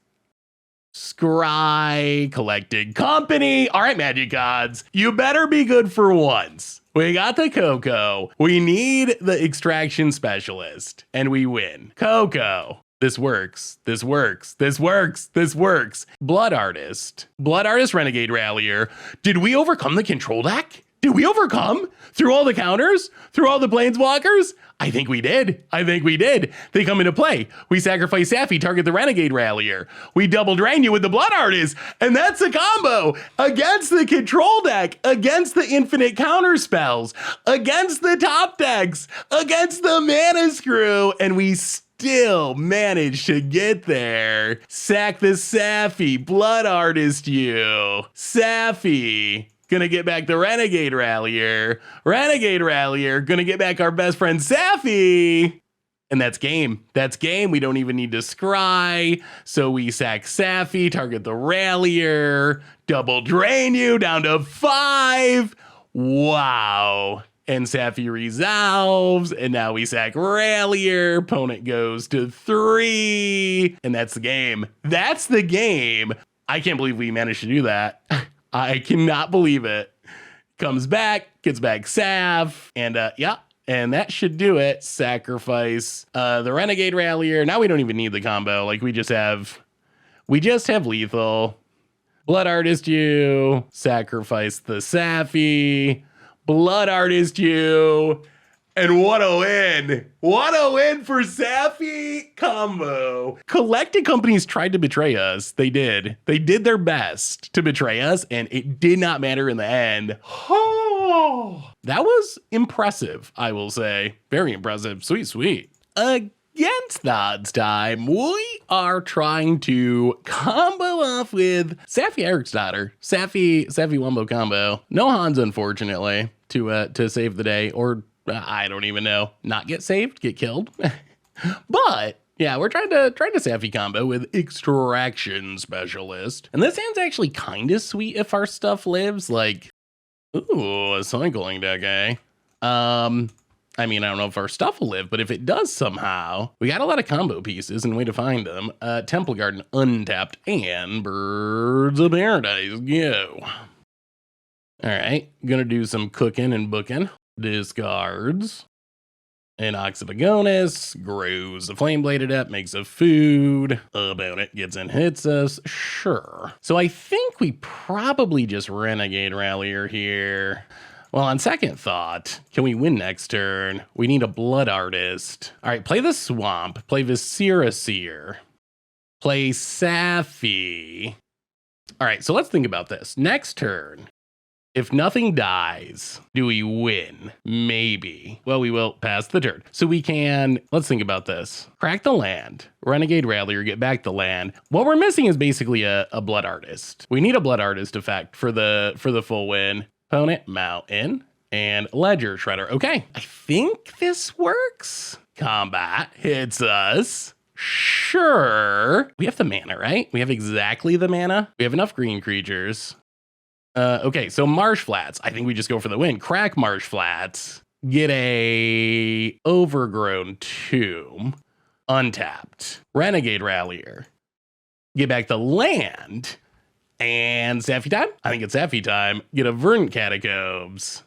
Scry, Collected Company. All right, Magic Gods, you better be good for once. We got the Coco. We need the Extraction Specialist, and we win. Coco. This works. This works. This works. This works. Blood Artist. Blood Artist Renegade Rallier. Did we overcome the control deck? Did we overcome? Through all the counters? Through all the Planeswalkers? I think we did. I think we did. They come into play. We sacrifice Saffi, target the Renegade Rallier. We double drain you with the Blood Artist. And that's a combo against the control deck, against the infinite counter spells, against the top decks, against the Mana Screw. And we still managed to get there. Sack the Saffi, Blood Artist you. Saffi. Gonna get back the Renegade Rallier. Renegade Rallier, gonna get back our best friend Saffi. And that's game. That's game. We don't even need to scry. So we sack Saffi, target the Rallier, double drain you down to 5. Wow. And Saffi resolves, and now we sack Rallier. Opponent goes to 3. And that's the game. That's the game. I can't believe we managed to do that. I cannot believe it. Comes back, gets back Sav, and yeah, and that should do it. Sacrifice the Renegade Rallier. Now we don't even need the combo. Like we just have lethal. Blood Artist you, sacrifice the Saffi, Blood Artist you, and what a win. What a win for Saffi combo. Collected Companies tried to betray us. They did. They did their best to betray us, and it did not matter in the end. Oh, that was impressive, I will say. Very impressive. Sweet, sweet. Against the odds time, we are trying to combo off with Saffi Eriksdotter. Saffi Wumbo combo. No Hans, unfortunately, to save the day, or I don't even know. Not get saved, get killed. But yeah, we're trying to Saffi combo with Extraction Specialist. And this hand's actually kind of sweet if our stuff lives. Like, ooh, a cycling deck, eh? I mean, I don't know if our stuff will live, but if it does somehow, we got a lot of combo pieces and a way to find them. Temple Garden untapped and Birds of Paradise, go. All right, gonna do some cooking and booking. Discards. An Ox of Agonis grows the Flame Blade Adept, makes a food. Opponent gets and hits us. Sure. So I think we probably just Renegade Rallier here. Well, on second thought, can we win next turn? We need a Blood Artist. All right, play the Swamp. Play Viscera Seer. Play Saffi. All right, so let's think about this. Next turn, If nothing dies, do we win? Maybe. Well, we will pass the turn. So we can, let's think about this. Crack the land, Renegade Rallier, get back the land. What we're missing is basically a Blood Artist. We need a Blood Artist effect for the full win. Opponent, Mountain, and Ledger Shredder. Okay, I think this works. Combat hits us. Sure. We have the mana, right? We have exactly the mana. We have enough green creatures. Okay, so Marsh Flats. I think we just go for the win. Crack Marsh Flats. Get a Overgrown Tomb. Untapped. Renegade Rallier. Get back the land. And Saffi time? I think it's Saffi time. Get a Verdant Catacombs.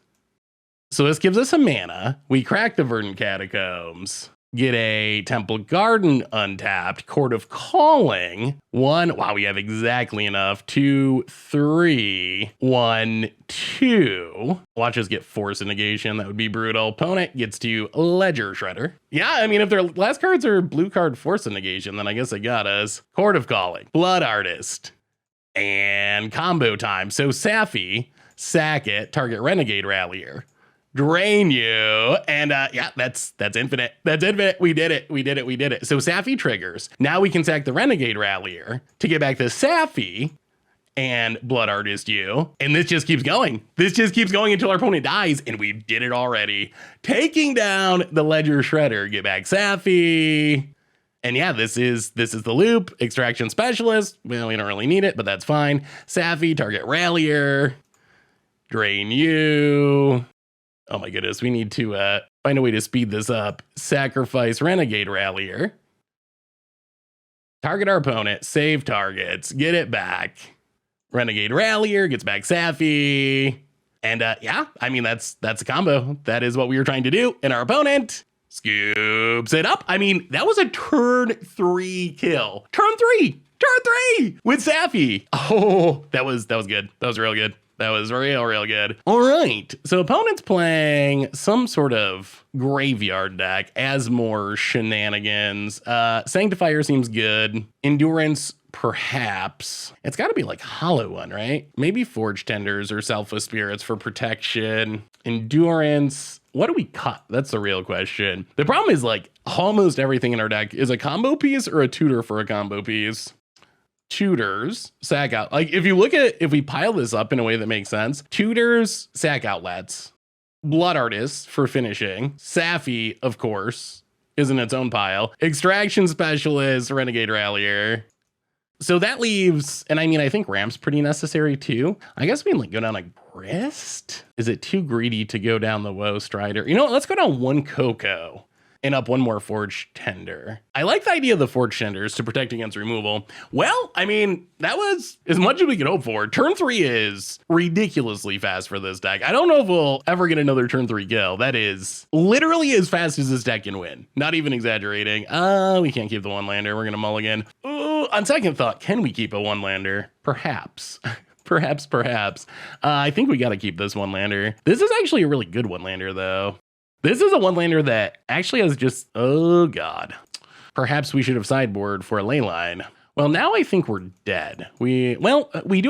So this gives us a mana. We crack the Verdant Catacombs. Get a Temple Garden untapped. Court of Calling. 1. Wow, we have exactly enough. 2, 3. 1, 2. Watch us get Force of Negation. That would be brutal. Opponent gets to Ledger Shredder. Yeah, I mean, if their last cards are blue card Force of Negation, then I guess they got us. Court of Calling. Blood Artist. And combo time. So Saffi, sack it, target Renegade Rallier. Drain you, and yeah, that's infinite. That's infinite. We did it. We did it. We did it. So Saffi triggers. Now we can sack the Renegade Rallier to get back to Saffi and Blood Artist you. And this just keeps going. This just keeps going until our opponent dies, and we did it already. Taking down the Ledger Shredder. Get back Saffi. And yeah, this is the loop. Extraction Specialist. Well, we don't really need it, but that's fine. Saffi, target Rallier. Drain you. Oh my goodness, we need to find a way to speed this up. Sacrifice Renegade Rallier. Target our opponent, save targets, get it back. Renegade Rallier gets back Saffi. And yeah, I mean, that's a combo. That is what we were trying to do. And our opponent scoops it up. I mean, that was a turn 3 kill. Turn 3 with Saffi. Oh, that was good. That was real good. That was real good. All right, so opponent's playing some sort of graveyard deck, as more shenanigans. Sanctifier seems good. Endurance, perhaps. It's got to be like Hollow One, right? Maybe Forge Tenders or Selfless Spirits for protection. Endurance. What do we cut? That's the real question. The problem is like almost everything in our deck is a combo piece or a tutor for a combo piece. Tutors, sack out. Like if we pile this up in a way that makes sense, tutors, sack outlets, Blood Artists for finishing, Saffi, of course, is in its own pile, Extraction Specialist, Renegade Rallier. So that leaves, and I mean, I think Ramp's pretty necessary too. I guess we can like go down a Grist. Is it too greedy to go down the Woe Strider? You know what? Let's go down 1 Coco. And up 1 more Forge Tender. I like the idea of the Forge Tenders to protect against removal. Well, I mean, that was as much as we could hope for. Turn 3 is ridiculously fast for this deck. I don't know if we'll ever get another turn 3 kill. That is literally as fast as this deck can win. Not even exaggerating. We can't keep the 1-lander. We're gonna mulligan. Ooh, on second thought, can we keep a 1-lander? Perhaps. Perhaps. I think we gotta keep this 1-lander. This is actually a really good 1-lander though. This is a 1-lander that actually has just, oh god. Perhaps we should have sideboard for a Leyline. Well, now I think we're dead. We do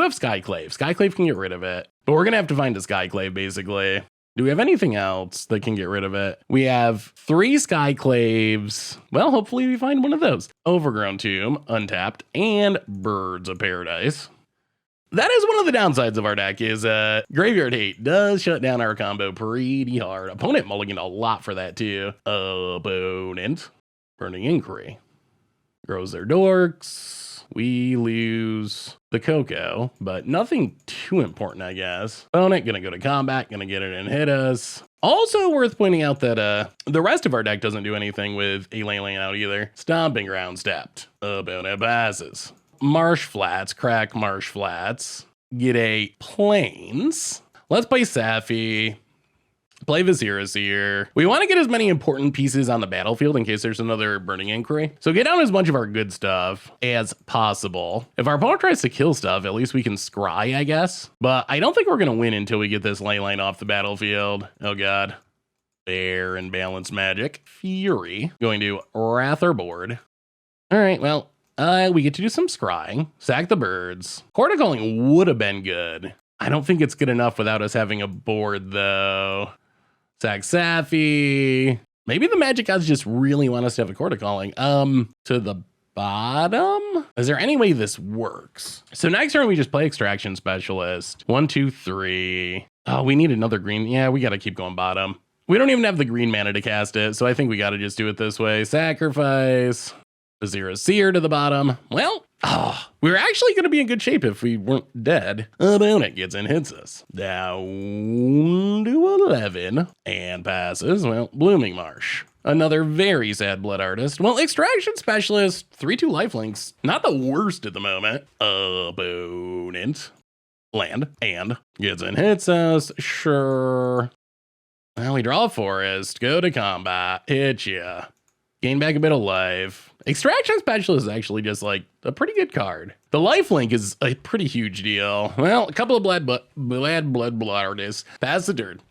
have Skyclave. Skyclave can get rid of it, but we're gonna have to find a Skyclave basically. Do we have anything else that can get rid of it? We have 3 Skyclaves. Well, hopefully we find one of those. Overgrown Tomb, untapped, and Birds of Paradise. That is one of the downsides of our deck is Graveyard Hate does shut down our combo pretty hard. Opponent mulliganed a lot for that too. Opponent Burning Inquiry. Grows their dorks. We lose the Coco, but nothing too important, I guess. Opponent gonna go to combat, gonna get it and hit us. Also worth pointing out that the rest of our deck doesn't do anything with a Leyline out either. Stomping Ground stepped. Opponent passes. Marsh Flats, crack Marsh Flats, get a Plains. Let's play Saffi, play Viscera here. We want to get as many important pieces on the battlefield in case there's another Burning Inquiry. So get down as much of our good stuff as possible. If our opponent tries to kill stuff, at least we can scry, I guess. But I don't think we're going to win until we get this Leyline off the battlefield. Oh god. Fair and Balanced Magic. Fury. Going to Wrath our board. All right, well, we get to do some scrying. Sack the birds. Court of Calling would have been good. I don't think it's good enough without us having a board, though. Sack Saffi. Maybe the Magic Gods just really want us to have a Court of Calling. To the bottom? Is there any way this works? So next turn, we just play Extraction Specialist. 1, 2, 3. Oh, we need another green. Yeah, we got to keep going bottom. We don't even have the green mana to cast it, so I think we got to just do it this way. Sacrifice. The 0 Seer to the bottom. Well, we were actually going to be in good shape if we weren't dead. Opponent gets in, hits us. Down to 11 and passes. Well, Blooming Marsh. Another very sad Blood Artist. Well, Extraction Specialist, 3/2 lifelinks. Not the worst at the moment. Opponent. Land and gets in, hits us. Sure. Well, we draw a forest, go to combat, hit ya. Gain back a bit of life. Extraction Specialist is actually just like a pretty good card. The lifelink is a pretty huge deal. Well, a couple of blood artists. Pass the turn.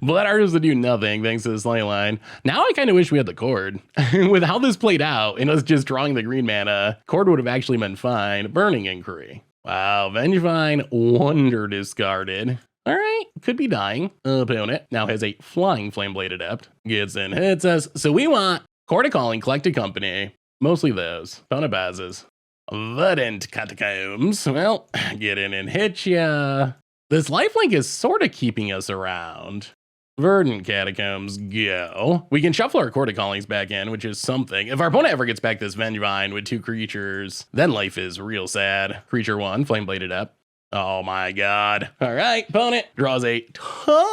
Blood artists that do nothing thanks to this ley line. Now I kind of wish we had the Cord. With how this played out and us just drawing the green mana, Cord would have actually been fine. Burning Inquiry. Wow, Vengevine, Wonder discarded. All right, could be dying. Opponent now has a Flying Flameblade Adept. Gets in, hits us. So we want Court of Calling, Collected Company. Mostly those. Opponent passes. Verdant Catacombs. Well, get in and hit ya. This lifelink is sort of keeping us around. Verdant Catacombs, go. We can shuffle our Court of Callings back in, which is something. If our opponent ever gets back this Vengevine with 2 creatures, then life is real sad. Creature 1, Flameblade Adept. Oh my god. All right, opponent draws a ton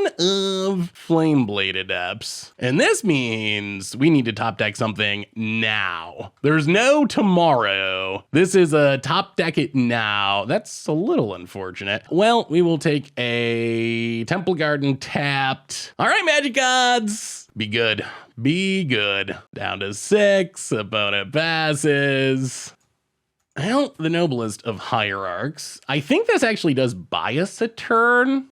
of Flameblade Adepts. And this means we need to top deck something now. There's no tomorrow. This is a top deck it now. That's a little unfortunate. Well, we will take a Temple Garden tapped. All right, Magic Gods. Be good. Be good. Down to 6. Opponent passes. Well, the noblest of hierarchs. I think this actually does buy us a turn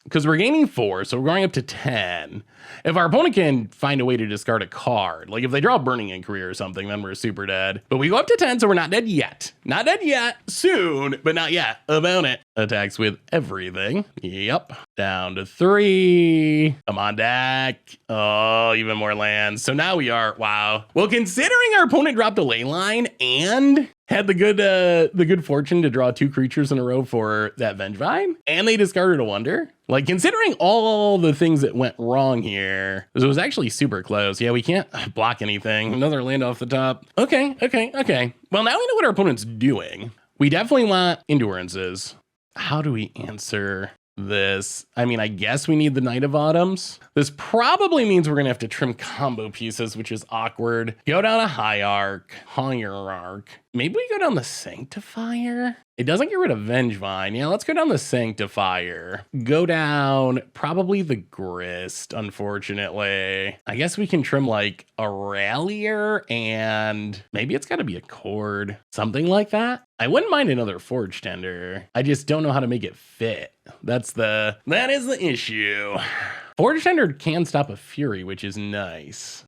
because we're gaining 4, so we're going up to 10. If our opponent can find a way to discard a card, like if they draw Burning Inquiry or something, then we're super dead. But we go up to 10, so we're not dead yet. Not dead yet. Soon, but not yet. Opponent attacks with everything. Yep. Down to 3. Come on, deck. Oh, even more lands. So now we are, wow. Well, considering our opponent dropped a ley line and had the good fortune to draw 2 creatures in a row for that Vengevine, and they discarded a Wonder. Like, considering all the things that went wrong here, it was actually super close. Yeah, we can't block anything. Another land off the top. Okay. Well, now we know what our opponent's doing. We definitely want Endurances. How do we answer this? I mean, I guess we need the Knight of Autumns. This probably means we're gonna have to trim combo pieces, which is awkward. Go down a Hierarch. Maybe we go down the Sanctifier. It doesn't get rid of Vengevine. Yeah, let's go down the Sanctifier. Go down probably the Grist, unfortunately. I guess we can trim like a Rallier and maybe it's gotta be a Cord. Something like that. I wouldn't mind another Forge Tender. I just don't know how to make it fit. That is the issue. Forge Tender can stop a Fury, which is nice.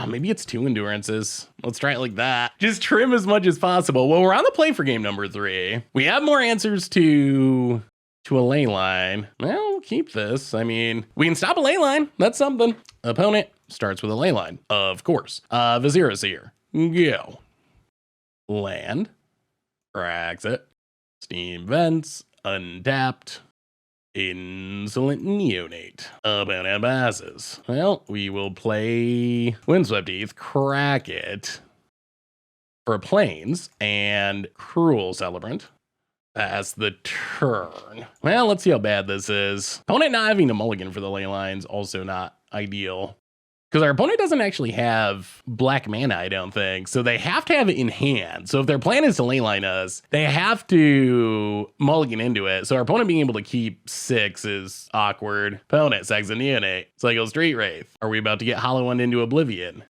Maybe it's 2 Endurances. Let's try it like that. Just trim as much as possible. Well, we're on the play for game number 3. We have more answers to a ley line. Well, we'll keep this. I mean, we can stop a ley line. That's something. Opponent starts with a ley line, of course. Vizier Seer. Go. Land. Cracks it. Steam Vents. Untapped. Insolent Neonate. Opponent passes. Well, we will play Windswept Heath, crack it for Plains, and Cruel Celebrant. Pass the turn. Well, let's see how bad this is. Opponent not having a mulligan for the ley lines, also not ideal. Because our opponent doesn't actually have black mana, I don't think. So they have to have it in hand. So if their plan is to leyline us, they have to mulligan into it. So our opponent being able to keep 6 is awkward. Opponent, Saxon Neonate, Cycle Street Wraith. Are we about to get Hollow One into Oblivion?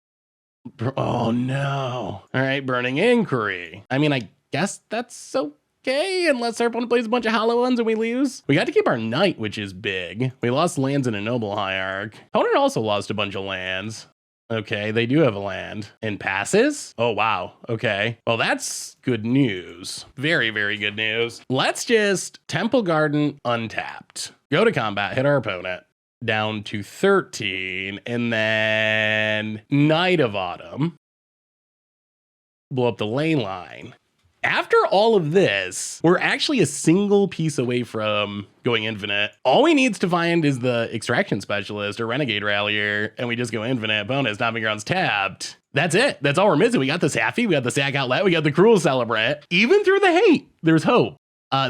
Oh no. All right, Burning Inquiry. I mean, I guess that's okay, unless our opponent plays a bunch of Hollow Ones and we lose. We got to keep our Knight, which is big. We lost lands in a Noble Hierarch. Opponent also lost a bunch of lands. Okay, they do have a land. And passes? Oh, wow. Okay. Well, that's good news. Very, very good news. Let's just Temple Garden untapped. Go to combat, hit our opponent. Down to 13. And then Night of Autumn. Blow up the ley line. After all of this, we're actually a single piece away from going infinite. All we need to find is the Extraction Specialist or Renegade Rallier, and we just go infinite. Bonus, Stomping Grounds tapped. That's it. That's all we're missing. We got the Saffi, we got the Sack Outlet, we got the Cruel Celebrant. Even through the hate, there's hope.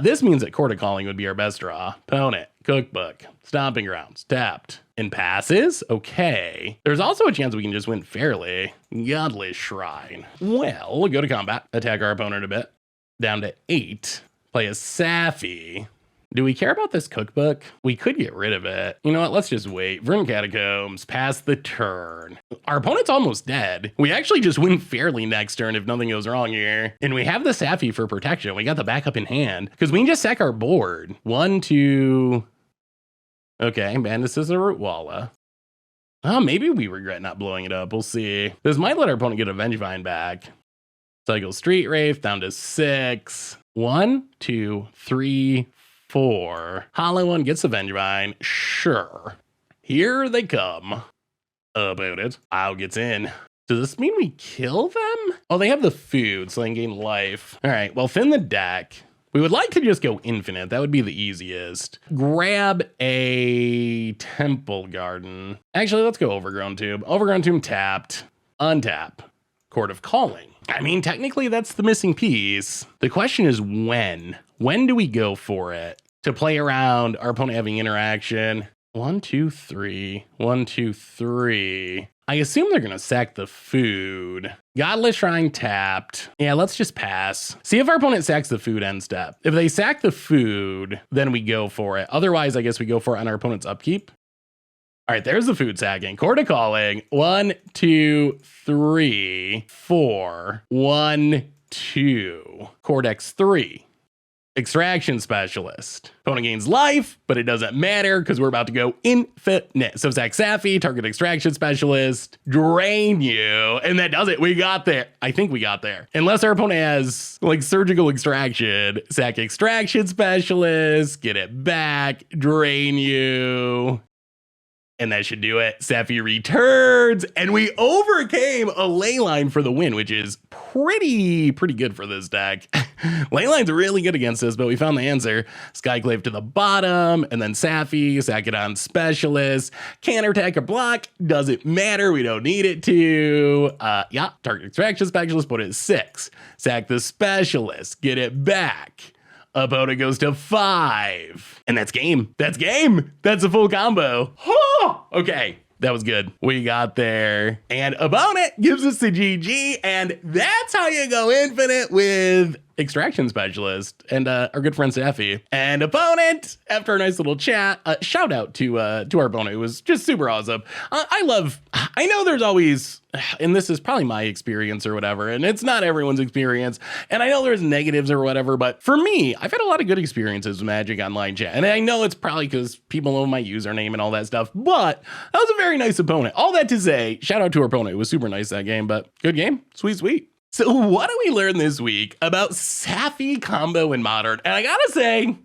This means that Court of Calling would be our best draw. Opponent, Cookbook, Stomping Grounds, tapped. And passes? Okay. There's also a chance we can just win fairly. Godless Shrine. Well, we'll go to combat, attack our opponent a bit. Down to 8. Play a Saffi. Do we care about this cookbook? We could get rid of it. You know what? Let's just wait. Verdant Catacombs, pass the turn. Our opponent's almost dead. We actually just win fairly next turn if nothing goes wrong here. And we have the Saffi for protection. We got the backup in hand because we can just sack our board. 1, 2... Okay, Bandits is a Root Walla. Oh, maybe we regret not blowing it up. We'll see. This might let our opponent get a Vengevine back. Cycle Street Wraith down to 6. 1, 2, 3, 4. Hollow one gets the Vengevine. Sure. Here they come. About it. Ow gets in. Does this mean we kill them? Oh, they have the food, so they can gain life. All right, well, thin the deck. We would like to just go infinite. That would be the easiest. Grab a Temple Garden. Actually, let's go Overgrown Tomb. Overgrown Tomb tapped. Untap. Court of Calling. I mean, technically, that's the missing piece. The question is when? When do we go for it? To play around, our opponent having interaction. 1, 2, 3. 1, 2, 3. I assume they're going to sack the food. Godless Shrine tapped. Yeah, let's just pass. See if our opponent sacks the food end step. If they sack the food, then we go for it. Otherwise, I guess we go for it on our opponent's upkeep. All right, there's the food sacking. Court of Calling. 1, 2, 3, 4. 1, 2. Cortex 3. Extraction Specialist. Opponent gains life, but it doesn't matter because we're about to go infinite. So sack Saffi, target Extraction Specialist, drain you, and that does it. We got there. I think we got there. Unless our opponent has like surgical extraction, sack Extraction Specialist, get it back, drain you. And that should do it. Saffi returns, and we overcame a ley line for the win, which is pretty good for this deck. Ley line's really good against us, but we found the answer. Skyclave to the bottom, and then Saffi, sack it on Specialist. Counterattack or block, doesn't matter, we don't need it to. Yeah, target Extraction Specialist, put it at 6. Sack the Specialist, get it back. Opponent goes to 5. And that's game. That's game. That's a full combo. Okay, that was good. We got there. And opponent gives us the GG. And that's how you go infinite with Extraction Specialist and our good friend Saffi. And opponent, after a nice little chat, shout out to our opponent. It was just super awesome. I know there's always, and this is probably my experience or whatever, and it's not everyone's experience. And I know there's negatives or whatever, but for me, I've had a lot of good experiences with Magic Online chat. And I know it's probably because people know my username and all that stuff, but that was a very nice opponent. All that to say, shout out to our opponent. It was super nice that game, but good game. Sweet, sweet. So what do we learn this week about Saffi combo in Modern? And I gotta say,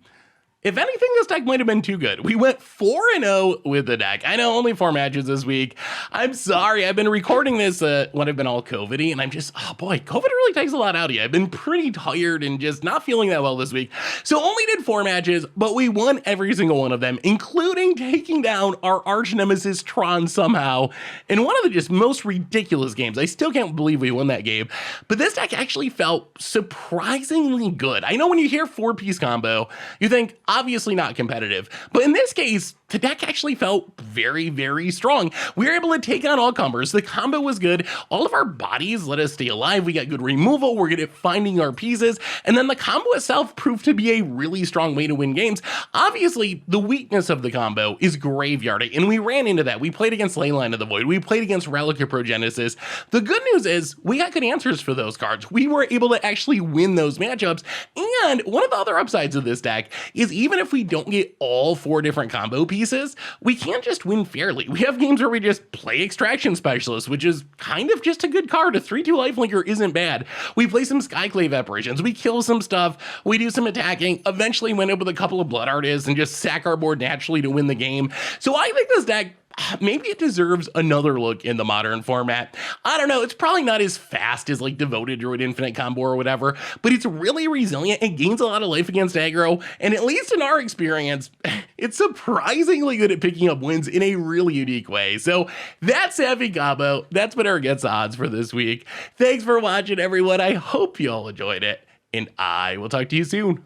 if anything, this deck might have been too good. We went 4-0 with the deck. I know only 4 matches this week. I'm sorry. I've been recording this when I've been all COVID-y, and I'm just, oh boy, COVID really takes a lot out of you. I've been pretty tired and just not feeling that well this week. So only did 4 matches, but we won every single one of them, including taking down our arch nemesis Tron somehow in one of the just most ridiculous games. I still can't believe we won that game, but this deck actually felt surprisingly good. I know when you hear 4-piece combo, you think, obviously not competitive. But in this case, the deck actually felt very, very strong. We were able to take on all combos. The combo was good. All of our bodies let us stay alive. We got good removal. We're good at finding our pieces. And then the combo itself proved to be a really strong way to win games. Obviously, the weakness of the combo is graveyarding, and we ran into that. We played against Leyline of the Void. We played against Relic of Progenesis. The good news is we got good answers for those cards. We were able to actually win those matchups. And one of the other upsides of this deck is even if we don't get all 4 different combo pieces, we can't just win fairly. We have games where we just play Extraction Specialist, which is kind of just a good card. A 3/2 lifelinker isn't bad. We play some Skyclave Apparitions, we kill some stuff, we do some attacking, eventually win up with a couple of Blood Artists and just sack our board naturally to win the game. So I think this deck, maybe it deserves another look in the modern format. I don't know, it's probably not as fast as like Devoted Druid Infinite Combo or whatever, but it's really resilient and gains a lot of life against aggro, and at least in our experience, it's surprisingly good at picking up wins in a really unique way. So that's Saffi combo. That's been our Gets Odds for this week. Thanks for watching, everyone. I hope you all enjoyed it, and I will talk to you soon.